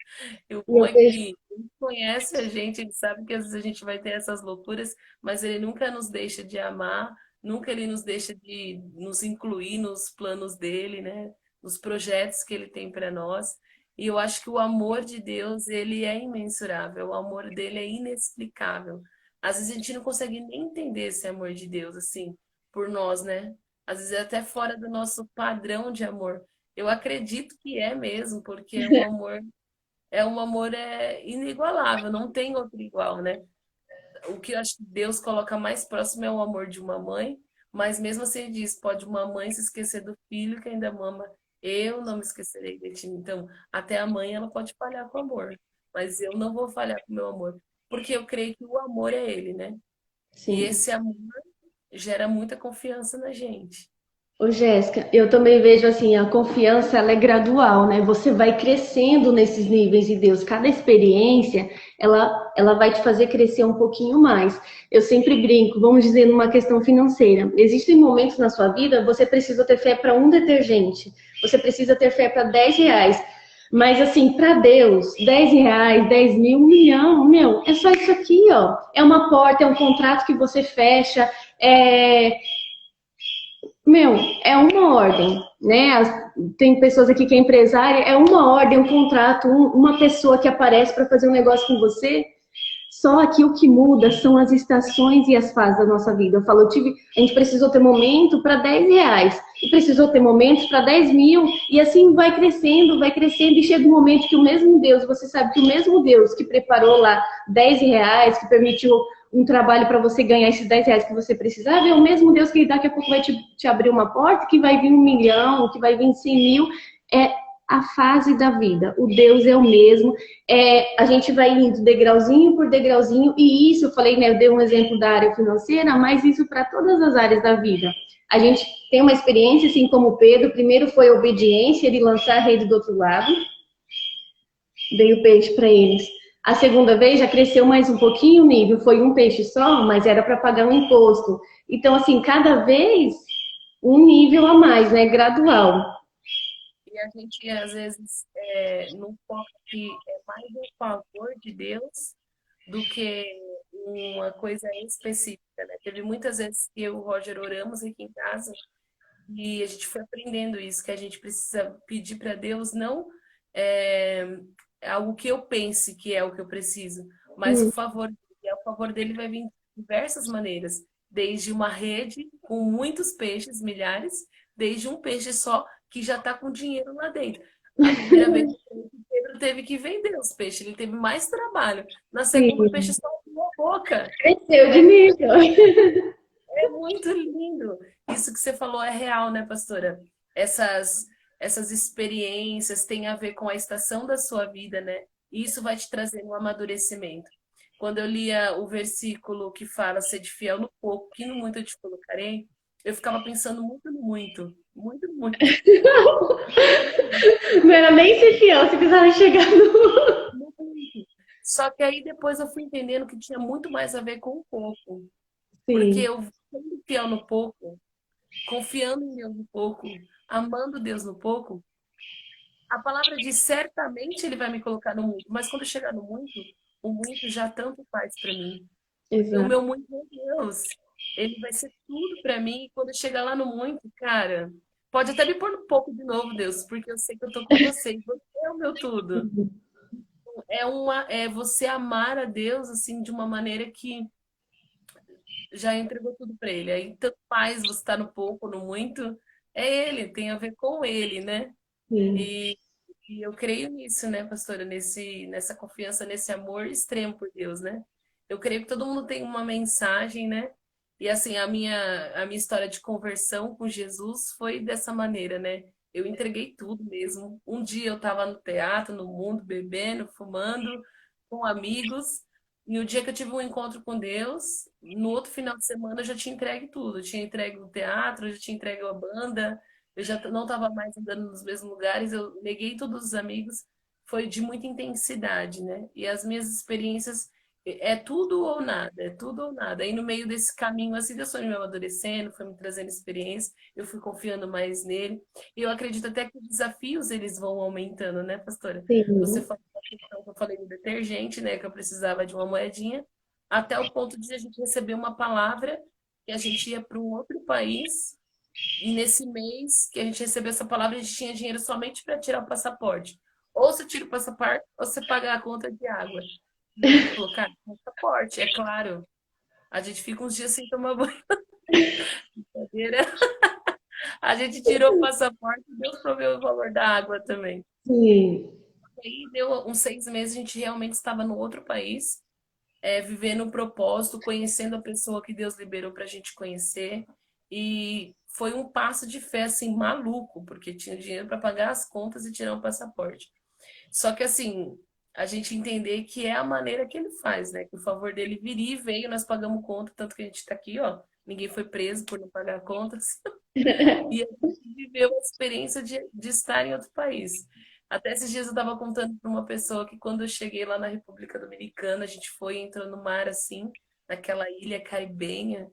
E o E bom eu é vejo, que ele conhece a gente, ele sabe que às vezes a gente vai ter essas loucuras, mas ele nunca nos deixa de amar, nunca ele nos deixa de nos incluir nos planos dele, né? Nos projetos que ele tem para nós. E eu acho que o amor de Deus, ele é imensurável, o amor dele é inexplicável. Às vezes a gente não consegue nem entender esse amor de Deus, assim, por nós, né? Às vezes é até fora do nosso padrão de amor. Eu acredito que é mesmo, porque é inigualável, não tem outro igual, né? O que eu acho que Deus coloca mais próximo é o amor de uma mãe, mas mesmo assim ele diz, pode uma mãe se esquecer do filho que ainda mama, eu não me esquecerei de ti. Então, até a mãe ela pode falhar com o amor, mas eu não vou falhar com o meu amor, porque eu creio que o amor é ele, né? E sim. esse amor gera muita confiança na gente. Ô, Jéssica, eu também vejo assim, a confiança ela é gradual, né? Você vai crescendo nesses níveis de Deus. Cada experiência, ela vai te fazer crescer um pouquinho mais. Eu sempre brinco, vamos dizer, numa questão financeira. Existem momentos na sua vida, você precisa ter fé para um detergente. Você precisa ter fé para R$ 10. Mas assim, para Deus, R$ 10, 10 mil, 1 milhão, meu, é só isso aqui, ó. É uma porta, é um contrato que você fecha, meu, é uma ordem, né? Tem pessoas aqui que é empresária, é uma ordem, um contrato, uma pessoa que aparece para fazer um negócio com você. Só que o que muda são as estações e as fases da nossa vida. Eu falo, a gente precisou ter momento para R$ 10 e precisou ter momentos para 10 mil e assim vai crescendo e chega um momento que o mesmo Deus, você sabe que o mesmo Deus que preparou lá R$ 10, que permitiu um trabalho para você ganhar esses R$ 10 que você precisava, é o mesmo Deus que daqui a pouco vai te abrir uma porta, que vai vir 1 milhão, que vai vir 100 mil. É a fase da vida. O Deus é o mesmo. A gente vai indo degrauzinho por degrauzinho, e isso, eu falei, né, eu dei um exemplo da área financeira, mas isso para todas as áreas da vida. A gente tem uma experiência, assim como o Pedro, primeiro foi a obediência, ele lançar a rede do outro lado, veio o peixe para eles. A segunda vez já cresceu mais um pouquinho o nível, foi um peixe só, mas era para pagar um imposto. Então, assim, cada vez um nível a mais, né, gradual. E a gente, às vezes, não foca que é mais um favor de Deus do que uma coisa específica, né? Teve muitas vezes que eu e o Roger oramos aqui em casa e a gente foi aprendendo isso, que a gente precisa pedir para Deus não é, algo que eu pense que é o que eu preciso, mas o favor dele vai vir de diversas maneiras, desde uma rede com muitos peixes, milhares, desde um peixe só que já está com dinheiro lá dentro. A primeira vez que Pedro teve que vender os peixes, ele teve mais trabalho. Na segunda, o Sim, peixe só abriu a boca. cresceu de nível. É muito lindo. Isso que você falou é real, né, pastora? Essas, essas experiências têm a ver com a estação da sua vida, né? E isso vai te trazer um amadurecimento. Quando eu lia o versículo que fala ser de fiel no pouco, que no muito eu te colocarei, eu ficava pensando muito no muito, muito, muito, Não era nem ser fiel, você precisava chegar no. muito. Só que aí depois eu fui entendendo que tinha muito mais a ver com o pouco. Porque Sim, eu sendo fiel no pouco, confiando em Deus no pouco, amando Deus no pouco, a palavra diz certamente ele vai me colocar no muito, mas quando chegar no muito, o muito já tanto faz para mim. Porque o exato. meu muito é Deus. Ele vai ser tudo para mim e quando eu chegar lá no muito, cara, pode até me pôr no pouco de novo, Deus, porque eu sei que eu tô com você e você é o meu tudo. É você amar a Deus assim de uma maneira que já entregou tudo para ele. Aí tanto faz você estar no pouco, no muito, é ele, tem a ver com ele, né? Sim, E, e eu creio nisso, né, pastora? Nessa confiança, nesse amor extremo por Deus, né? Eu creio que todo mundo tem uma mensagem, né? E assim, a minha história de conversão com Jesus foi dessa maneira, né? Eu entreguei tudo mesmo. Um dia eu estava no teatro, no mundo, bebendo, fumando, com amigos. E o dia que eu tive um encontro com Deus, no outro final de semana eu já tinha entregue tudo. Eu tinha entregue o teatro, eu já tinha entregue a banda, eu já não estava mais andando nos mesmos lugares, eu neguei todos os amigos, foi de muita intensidade, né? E as minhas experiências é tudo ou nada, é tudo ou nada. Aí no meio desse caminho, assim, Deus foi me amadurecendo, foi me trazendo experiência, eu fui confiando mais nele. E eu acredito até que os desafios eles vão aumentando, né, pastora? Você sim. falou da questão que eu falei do detergente, né, que eu precisava de uma moedinha, até o ponto de a gente receber uma palavra que a gente ia para um outro país e nesse mês que a gente recebeu essa palavra, a gente tinha dinheiro somente para tirar o passaporte. Ou você tira o passaporte, ou você paga a conta de água. E ele falou, cara, passaporte, é claro. A gente fica uns dias sem tomar banho. Brincadeira. A gente tirou o passaporte e Deus proveu o valor da água também. Sim. E aí deu uns 6 meses, a gente realmente estava no outro país, vivendo um propósito, conhecendo a pessoa que Deus liberou para a gente conhecer. E foi um passo de fé assim maluco, porque tinha dinheiro para pagar as contas e tirar um passaporte. Só que assim, a gente entender que é a maneira que ele faz, né? Que o favor dele viria e veio, nós pagamos conta, tanto que a gente está aqui, ó. Ninguém foi preso por não pagar contas. E a gente viveu a experiência de estar em outro país. Até esses dias eu estava contando para uma pessoa que quando eu cheguei lá na República Dominicana, a gente foi, entrou no mar assim, naquela ilha caribenha.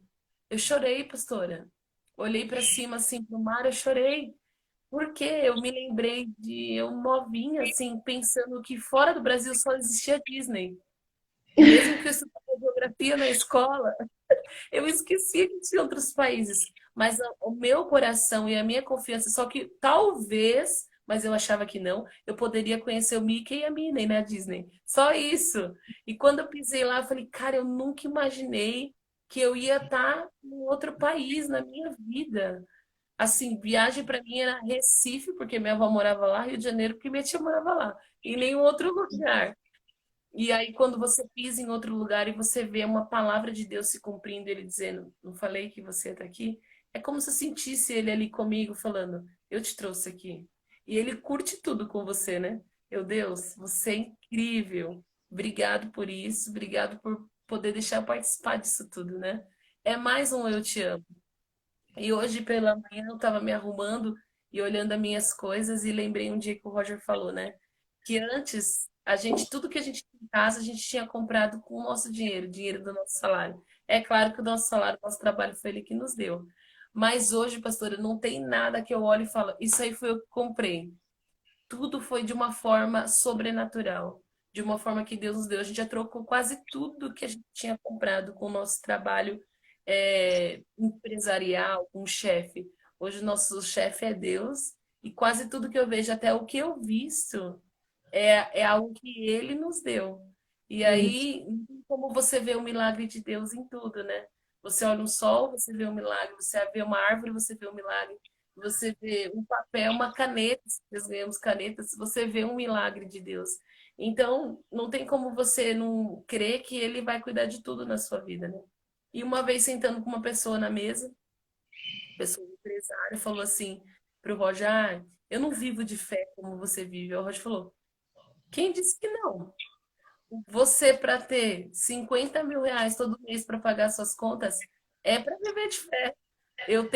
Eu chorei, pastora. Olhei para cima assim pro mar, eu chorei. Porque eu me lembrei de eu novinha, assim, pensando que fora do Brasil só existia Disney. Mesmo que eu estudasse geografia na escola, eu esquecia que tinha outros países. Mas o meu coração e a minha confiança, só que talvez, mas eu achava que não, eu poderia conhecer o Mickey e a Minnie na Disney. Só isso. E quando eu pisei lá, eu falei, cara, eu nunca imaginei que eu ia estar em outro país na minha vida. Assim, viagem para mim era Recife, porque minha avó morava lá, Rio de Janeiro, porque minha tia morava lá, e nenhum outro lugar. E aí, quando você pisa em outro lugar e você vê uma palavra de Deus se cumprindo, ele dizendo, não falei que você está aqui? É como se eu sentisse ele ali comigo, falando, eu te trouxe aqui. E ele curte tudo com você, né? Meu Deus, você é incrível. Obrigado por isso, obrigado por poder deixar eu participar disso tudo, né? É mais um eu te amo. E hoje pela manhã eu estava me arrumando e olhando as minhas coisas e lembrei um dia que o Roger falou, né? Que antes a gente, tudo que a gente tinha em casa, a gente tinha comprado com o nosso dinheiro, dinheiro do nosso salário. É claro que o nosso salário, o nosso trabalho foi ele que nos deu. Mas hoje, pastora, não tem nada que eu olhe e falo, isso aí foi eu que comprei. Tudo foi de uma forma sobrenatural, de uma forma que Deus nos deu. A gente já trocou quase tudo que a gente tinha comprado com o nosso trabalho empresarial, com o chefe. Hoje o nosso chefe é Deus e quase tudo que eu vejo, até o que eu visto, é algo que Ele nos deu. E Isso. aí, como você vê o milagre de Deus em tudo, né? Você olha um sol, você vê um milagre. Você vê uma árvore, você vê um milagre. Você vê um papel, uma caneta, se nós ganhamos canetas, você vê um milagre de Deus. Então, não tem como você não crer que Ele vai cuidar de tudo na sua vida, né? E uma vez sentando com uma pessoa na mesa, pessoa empresária, falou assim pro Roger, eu não vivo de fé como você vive. O Roger falou, quem disse que não? Você, para ter 50 mil reais todo mês para pagar suas contas, é para viver de fé. Eu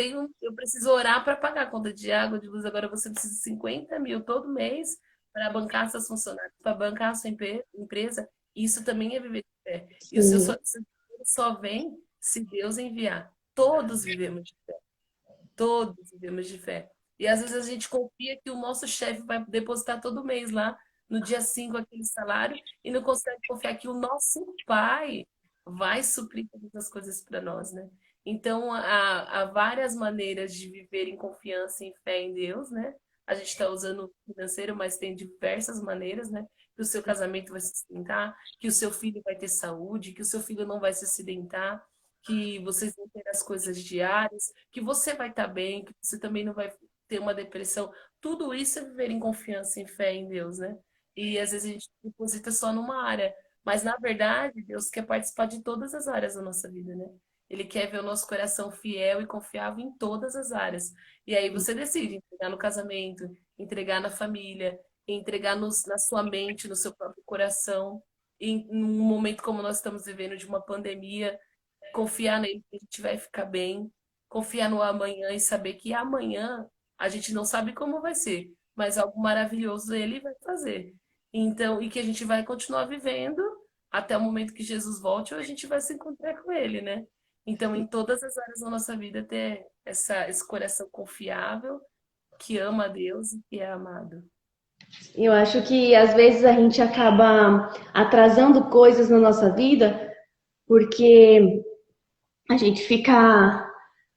preciso orar para pagar a conta de água, de luz. Agora você precisa de 50 mil todo mês para bancar seus funcionários, para bancar a sua empresa. Isso também é viver de fé. E o seu dinheiro só vem se Deus enviar. Todos vivemos de fé. Todos vivemos de fé. E às vezes a gente confia que o nosso chefe vai depositar todo mês lá, no dia 5 aquele salário, e não consegue confiar que o nosso pai vai suprir todas as coisas para nós, né? Então, há várias maneiras de viver em confiança e em fé em Deus, né? A gente está usando o financeiro, mas tem diversas maneiras, né? Que o seu casamento vai se sustentar, que o seu filho vai ter saúde, que o seu filho não vai se acidentar, que vocês vão ter as coisas diárias, que você vai estar bem, que você também não vai ter uma depressão. Tudo isso é viver em confiança e fé em Deus, né? E às vezes a gente deposita só numa área, mas na verdade Deus quer participar de todas as áreas da nossa vida, né? Ele quer ver o nosso coração fiel e confiável em todas as áreas. E aí você decide entregar no casamento, entregar na família, entregar na sua mente, no seu próprio coração. E num momento como nós estamos vivendo de uma pandemia, confiar nele que a gente vai ficar bem, confiar no amanhã e saber que amanhã a gente não sabe como vai ser, mas algo maravilhoso ele vai fazer. Então, e que a gente vai continuar vivendo até o momento que Jesus volte ou a gente vai se encontrar com ele, né? Então, em todas as áreas da nossa vida, ter esse coração confiável, que ama a Deus e que é amado. Eu acho que às vezes a gente acaba atrasando coisas na nossa vida porque a gente fica.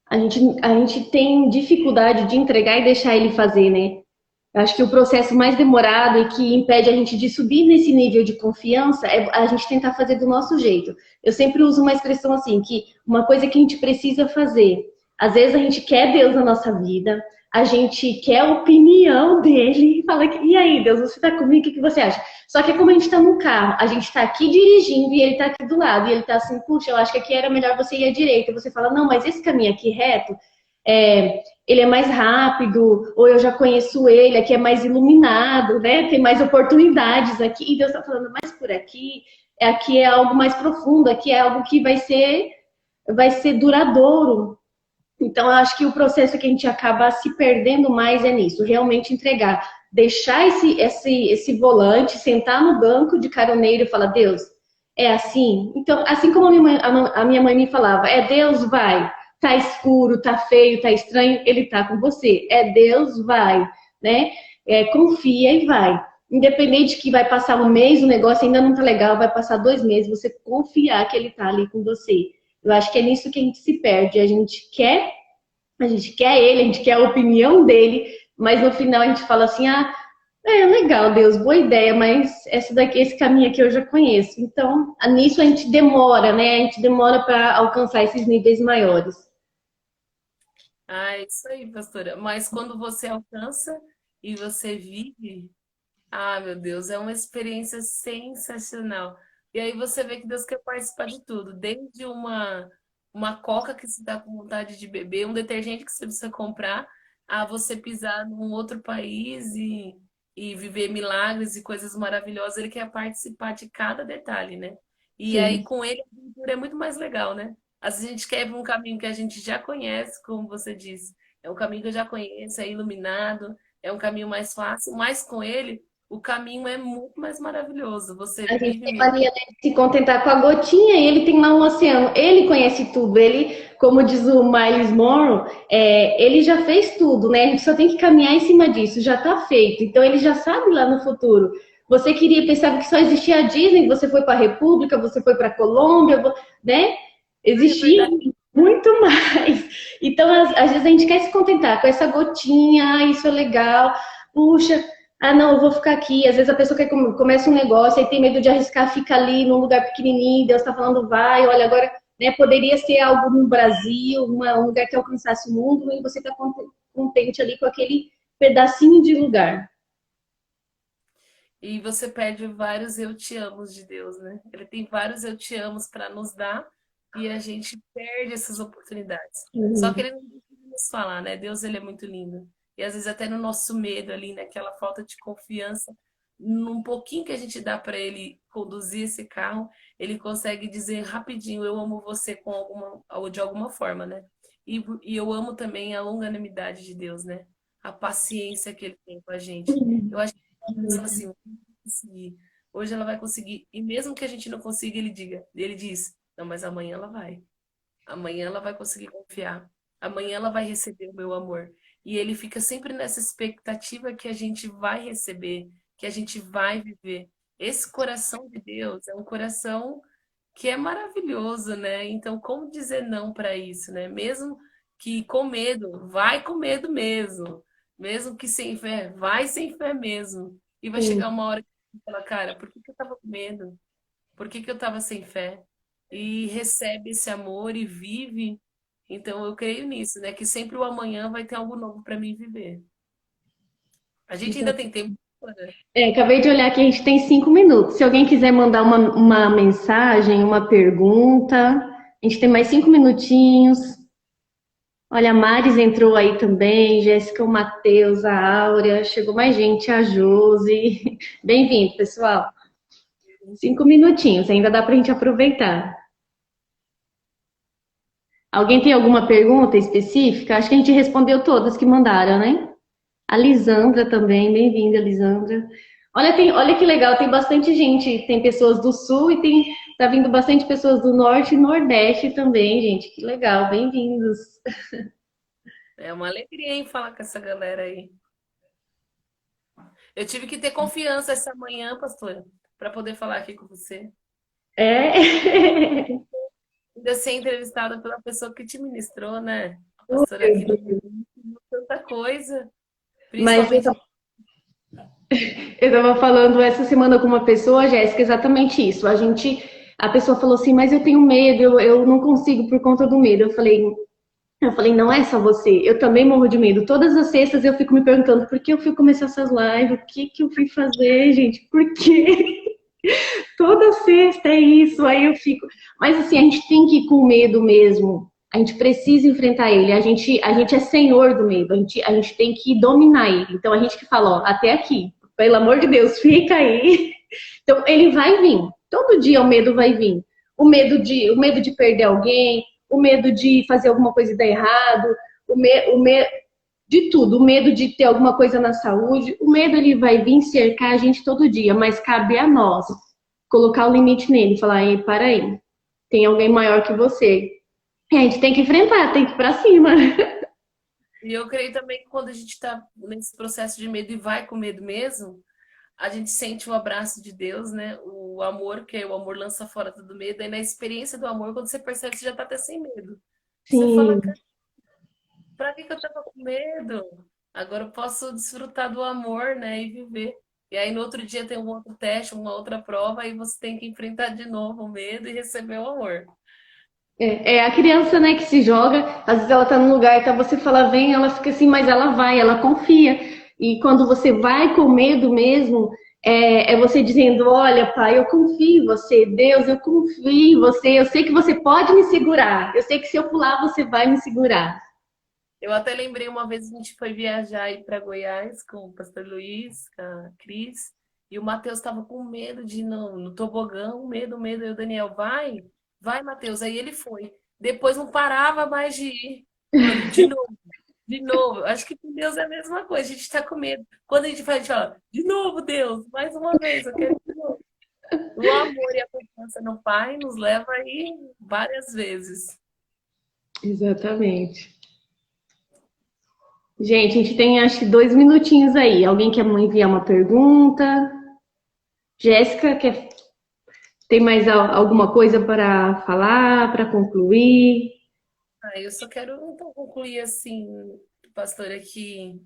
A gente tem dificuldade de entregar e deixar ele fazer, né? Eu acho que o processo mais demorado e que impede a gente de subir nesse nível de confiança é a gente tentar fazer do nosso jeito. Eu sempre uso uma expressão assim, que uma coisa que a gente precisa fazer. Às vezes a gente quer Deus na nossa vida, a gente quer a opinião dele e fala, e aí, Deus, você tá comigo, o que você acha? Só que como a gente tá no carro, a gente tá aqui dirigindo e ele tá aqui do lado, e ele tá assim, puxa, eu acho que aqui era melhor você ir à direita. E você fala, não, mas esse caminho aqui reto, ele é mais rápido, ou eu já conheço ele, aqui é mais iluminado, né? Tem mais oportunidades aqui, e Deus está falando, mais por aqui é algo mais profundo, aqui é algo que vai ser duradouro. Então, eu acho que o processo que a gente acaba se perdendo mais é nisso, realmente entregar, deixar esse volante, sentar no banco de caroneiro e falar, Deus, é assim? Então, assim como a minha mãe me falava, é Deus, vai. Tá escuro, tá feio, tá estranho, ele tá com você. É Deus, vai, né? Confia e vai. Independente que vai passar um mês, o negócio ainda não tá legal, vai passar 2 meses, você confiar que ele tá ali com você. Eu acho que é nisso que a gente se perde. A gente quer ele, a gente quer a opinião dele, mas no final a gente fala assim, legal, Deus, boa ideia, mas esse caminho aqui eu já conheço. Então, nisso a gente demora, né? A gente demora para alcançar esses níveis maiores. Ah, é isso aí, pastora. Mas quando você alcança e você vive, ah, meu Deus, é uma experiência sensacional. E aí você vê que Deus quer participar de tudo, desde uma coca que você está com vontade de beber, um detergente que você precisa comprar, a você pisar num outro país e viver milagres e coisas maravilhosas. Ele quer participar de cada detalhe, né? E aí Sim. com ele a aventura é muito mais legal, né? Às vezes a gente quer ir pra um caminho que a gente já conhece, como você disse. É um caminho que eu já conheço, é iluminado, é um caminho mais fácil, mas com ele o caminho é muito mais maravilhoso. Você A gente vive tem milagres. mania, né, de se contentar com a gotinha e ele tem lá um oceano. Ele conhece tudo. Ele, como diz o Miles Monroe, ele já fez tudo, né? A gente só tem que caminhar em cima disso, já tá feito. Então ele já sabe lá no futuro. Você pensava que só existia a Disney, você foi para a República, você foi para a Colômbia, né? É Existia verdade. muito mais. Então, às vezes a gente quer se contentar com essa gotinha, isso é legal. Puxa, ah, não, eu vou ficar aqui. Às vezes a pessoa quer começa um negócio e tem medo de arriscar, fica ali num lugar pequenininho, Deus está falando, vai, olha, agora, né, poderia ser algo no Brasil, um lugar que alcançasse o mundo, e você está contente ali com aquele pedacinho de lugar. E você perde vários eu te amos de Deus, né? Ele tem vários eu te amos para nos dar e a gente perde essas oportunidades. Só que Uhum. ele não deixa de nos falar, né? Deus, ele é muito lindo. E às vezes até no nosso medo ali, naquela falta de confiança, num pouquinho que a gente dá para ele conduzir esse carro, ele consegue dizer rapidinho, eu amo você com alguma, ou de alguma forma, né? E eu amo também a longanimidade de Deus, né? A paciência que ele tem com a gente. Eu acho que pensando assim, conseguir. Hoje ela vai conseguir. E mesmo que a gente não consiga, ele diz, não, mas amanhã ela vai. Amanhã ela vai conseguir confiar. Amanhã ela vai receber o meu amor. E ele fica sempre nessa expectativa que a gente vai receber, que a gente vai viver. Esse coração de Deus é um coração que é maravilhoso, né? Então, como dizer não para isso, né? Mesmo que com medo, vai com medo mesmo. Mesmo que sem fé, vai sem fé mesmo. E vai chegar Sim. uma hora que você fala, cara, por que que eu tava com medo? Por que que eu tava sem fé? E recebe esse amor e vive. Então, eu creio nisso, né? Que sempre o amanhã vai ter algo novo para mim viver. A gente ainda tem tempo, né? É, acabei de olhar que a gente tem 5 minutos. Se alguém quiser mandar uma mensagem, uma pergunta, a gente tem mais 5 minutinhos. Olha, a Maris entrou aí também, Jéssica, o Matheus, a Áurea, chegou mais gente, a Josi. Bem-vindo, pessoal. 5 minutinhos, ainda dá pra gente aproveitar. Alguém tem alguma pergunta específica? Acho que a gente respondeu todas que mandaram, né? A Lisandra também, bem-vinda, Lisandra. Olha que legal, tem bastante gente, tem pessoas do sul e tá vindo bastante pessoas do norte e nordeste também, gente. Que legal, bem-vindos. É uma alegria, hein, falar com essa galera aí. Eu tive que ter confiança essa manhã, pastora, para poder falar aqui com você. É. Ainda ser entrevistada pela pessoa que te ministrou, né? A pastora aqui não ensinou tanta coisa, Mas principalmente. eu tava falando essa semana com uma pessoa, Jéssica, exatamente isso. A pessoa falou assim, mas eu tenho medo, eu não consigo por conta do medo. Eu falei, não é só você, eu também morro de medo. Todas as sextas eu fico me perguntando por que eu fui começar essas lives, o que que eu fui fazer, gente, por quê? Toda sexta é isso, aí eu fico. Mas assim, a gente tem que ir com medo mesmo. A gente precisa enfrentar ele. A gente é senhor do medo. A gente tem que dominar ele. Então a gente que fala, ó, até aqui. Pelo amor de Deus, fica aí. Então ele vai vir. Todo dia o medo vai vir. O medo de perder alguém, o medo de fazer alguma coisa e dar errado, o medo de tudo, o medo de ter alguma coisa na saúde. O medo ele vai vir cercar a gente todo dia, mas cabe a nós colocar o limite nele, falar, ei, para aí, tem alguém maior que você. E a gente tem que enfrentar, tem que ir pra cima. E eu creio também que quando a gente está nesse processo de medo e vai com medo mesmo, a gente sente o abraço de Deus, né? O amor, que é o amor lança fora todo medo. E na experiência do amor, quando você percebe, você já tá até sem medo. Você fala, Sim, cara, pra que que eu tava com medo? Agora eu posso desfrutar do amor, né? E viver. E aí no outro dia tem um outro teste, uma outra prova, e você tem que enfrentar de novo o medo e receber o amor. é a criança, né, que se joga, às vezes ela tá num lugar, tá, você fala, vem, ela fica assim, mas ela vai, ela confia. E quando você vai com medo mesmo, é você dizendo, olha, pai, eu confio em você, Deus, eu confio em você, eu sei que você pode me segurar, eu sei que se eu pular, você vai me segurar. Eu até lembrei uma vez a gente foi viajar aí para Goiás com o pastor Luiz, com a Cris, e o Matheus estava com medo de ir no tobogão, medo, medo. E o Daniel, vai, vai, Matheus. Aí ele foi. Depois não parava mais de ir. Falando, de novo, de novo. Acho que com Deus é a mesma coisa, a gente está com medo. Quando a gente faz, a gente fala, de novo, Deus, mais uma vez, eu quero de novo. O amor e a confiança no Pai nos leva aí várias vezes. Exatamente. Gente, a gente tem acho que 2 minutinhos aí. Alguém quer enviar uma pergunta? Jéssica, tem mais alguma coisa para falar, para concluir? Ah, eu só quero então concluir assim, pastora, que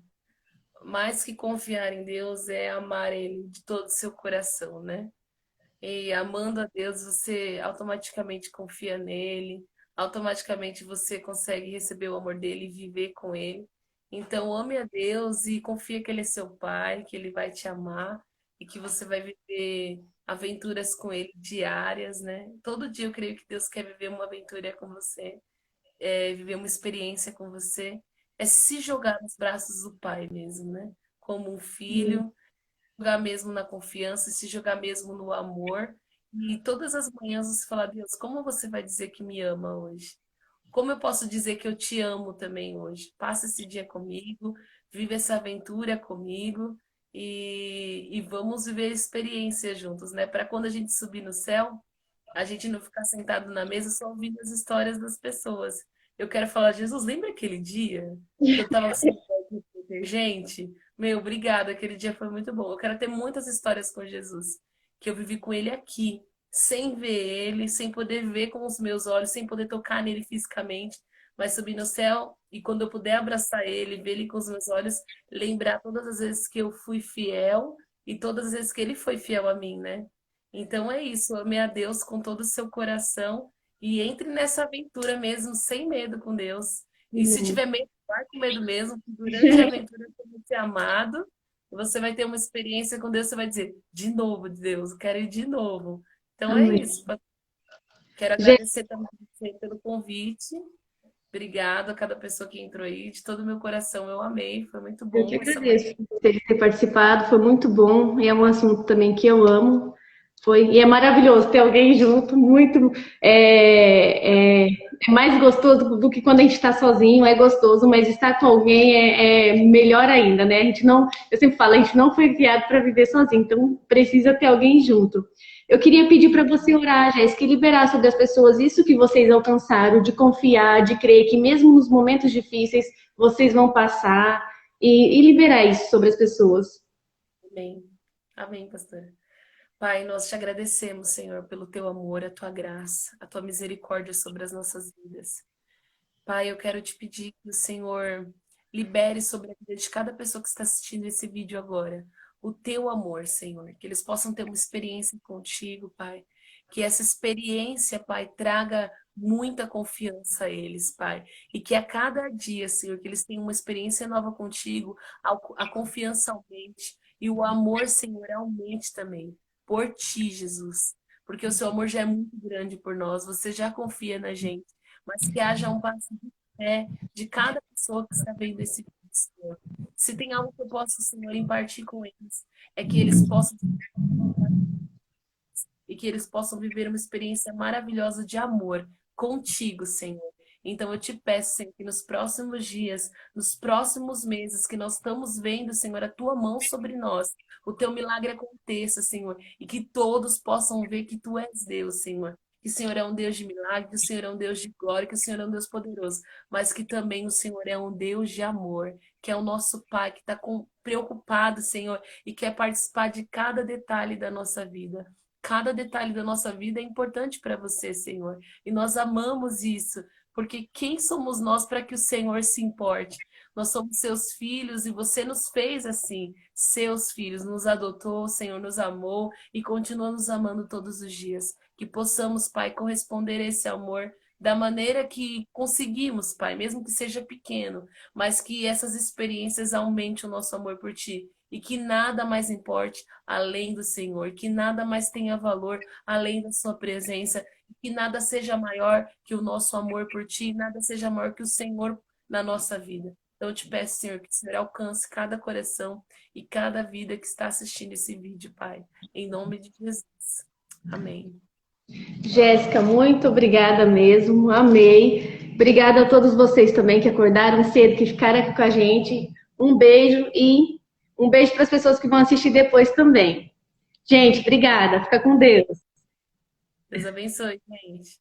mais que confiar em Deus é amar Ele de todo o seu coração, né? E amando a Deus, você automaticamente confia nele, automaticamente você consegue receber o amor dele e viver com ele. Então, ame a Deus e confia que ele é seu pai, que ele vai te amar e que você vai viver aventuras com ele diárias, né? Todo dia eu creio que Deus quer viver uma aventura com você, viver uma experiência com você, é se jogar nos braços do pai mesmo, né? Como um filho jogar mesmo na confiança, se jogar mesmo no amor. E todas as manhãs você falar, Deus, como você vai dizer que me ama hoje? Como eu posso dizer que eu te amo também hoje? Passa esse dia comigo, vive essa aventura comigo e vamos viver a experiência juntos, né? Para quando a gente subir no céu, a gente não ficar sentado na mesa só ouvindo as histórias das pessoas. Eu quero falar, Jesus, lembra aquele dia que eu estava sentada com detergente? Meu, obrigada, aquele dia foi muito bom. Eu quero ter muitas histórias com Jesus, que eu vivi com ele aqui, sem ver ele, sem poder ver com os meus olhos, sem poder tocar nele fisicamente, mas subir no céu e quando eu puder abraçar ele, ver ele com os meus olhos, lembrar todas as vezes que eu fui fiel e todas as vezes que ele foi fiel a mim, né? Então é isso, ame a Deus com todo o seu coração e entre nessa aventura mesmo, sem medo com Deus. E se tiver medo, vai com medo mesmo, que durante a aventura você vai ser amado, você vai ter uma experiência com Deus, você vai dizer, de novo, Deus, eu quero ir de novo. Então é Amém. isso. Quero Gente, agradecer também você pelo convite. Obrigada a cada pessoa que entrou aí, de todo o meu coração, eu amei, foi muito eu que bom essa manhã. agradeço por você ter participado, foi muito bom, e é um assunto também que eu amo. Foi, e é maravilhoso ter alguém junto, muito. É mais gostoso do que quando a gente está sozinho, é gostoso, mas estar com alguém é melhor ainda, né? A gente não, eu sempre falo, a gente não foi criado para viver sozinho, então precisa ter alguém junto. Eu queria pedir para você orar, Jéssica, e liberar sobre as pessoas isso que vocês alcançaram, de confiar, de crer que mesmo nos momentos difíceis vocês vão passar, e liberar isso sobre as pessoas. Amém. Amém, pastora. Pai, nós te agradecemos, Senhor, pelo teu amor, a tua graça, a tua misericórdia sobre as nossas vidas. Pai, eu quero te pedir que o Senhor libere sobre a vida de cada pessoa que está assistindo esse vídeo agora o teu amor, Senhor. Que eles possam ter uma experiência contigo, Pai. Que essa experiência, Pai, traga muita confiança a eles, Pai. E que a cada dia, Senhor, que eles tenham uma experiência nova contigo, a confiança aumente e o amor, Senhor, aumente também por ti, Jesus. Porque o seu amor já é muito grande por nós, você já confia na gente, mas que haja um passo de fé de cada pessoa que está vendo esse vídeo, Senhor. Se tem algo que eu posso, Senhor, impartir com eles, é que eles possam e que eles possam viver uma experiência maravilhosa de amor contigo, Senhor. Então eu te peço, Senhor, que nos próximos dias, nos próximos meses que nós estamos vendo, Senhor, a tua mão sobre nós, o teu milagre aconteça, Senhor, e que todos possam ver que tu és Deus, Senhor. Que o Senhor é um Deus de milagre, que o Senhor é um Deus de glória, que o Senhor é um Deus poderoso, mas que também o Senhor é um Deus de amor, que é o nosso Pai, que está preocupado, Senhor, e quer participar de cada detalhe da nossa vida. Cada detalhe da nossa vida é importante para você, Senhor. E nós amamos isso, porque quem somos nós para que o Senhor se importe? Nós somos seus filhos e você nos fez assim, seus filhos, nos adotou, o Senhor nos amou e continua nos amando todos os dias. Que possamos, Pai, corresponder a esse amor da maneira que conseguimos, Pai, mesmo que seja pequeno, mas que essas experiências aumentem o nosso amor por Ti e que nada mais importe além do Senhor, que nada mais tenha valor além da Sua presença, que nada seja maior que o nosso amor por Ti, nada seja maior que o Senhor na nossa vida. Então eu te peço, Senhor, que o Senhor alcance cada coração e cada vida que está assistindo esse vídeo, Pai. Em nome de Jesus. Amém. Jéssica, muito obrigada mesmo, amei. Obrigada a todos vocês também que acordaram cedo, que ficaram aqui com a gente. Um beijo e um beijo para as pessoas que vão assistir depois também. Gente, obrigada. Fica com Deus. Deus abençoe, gente.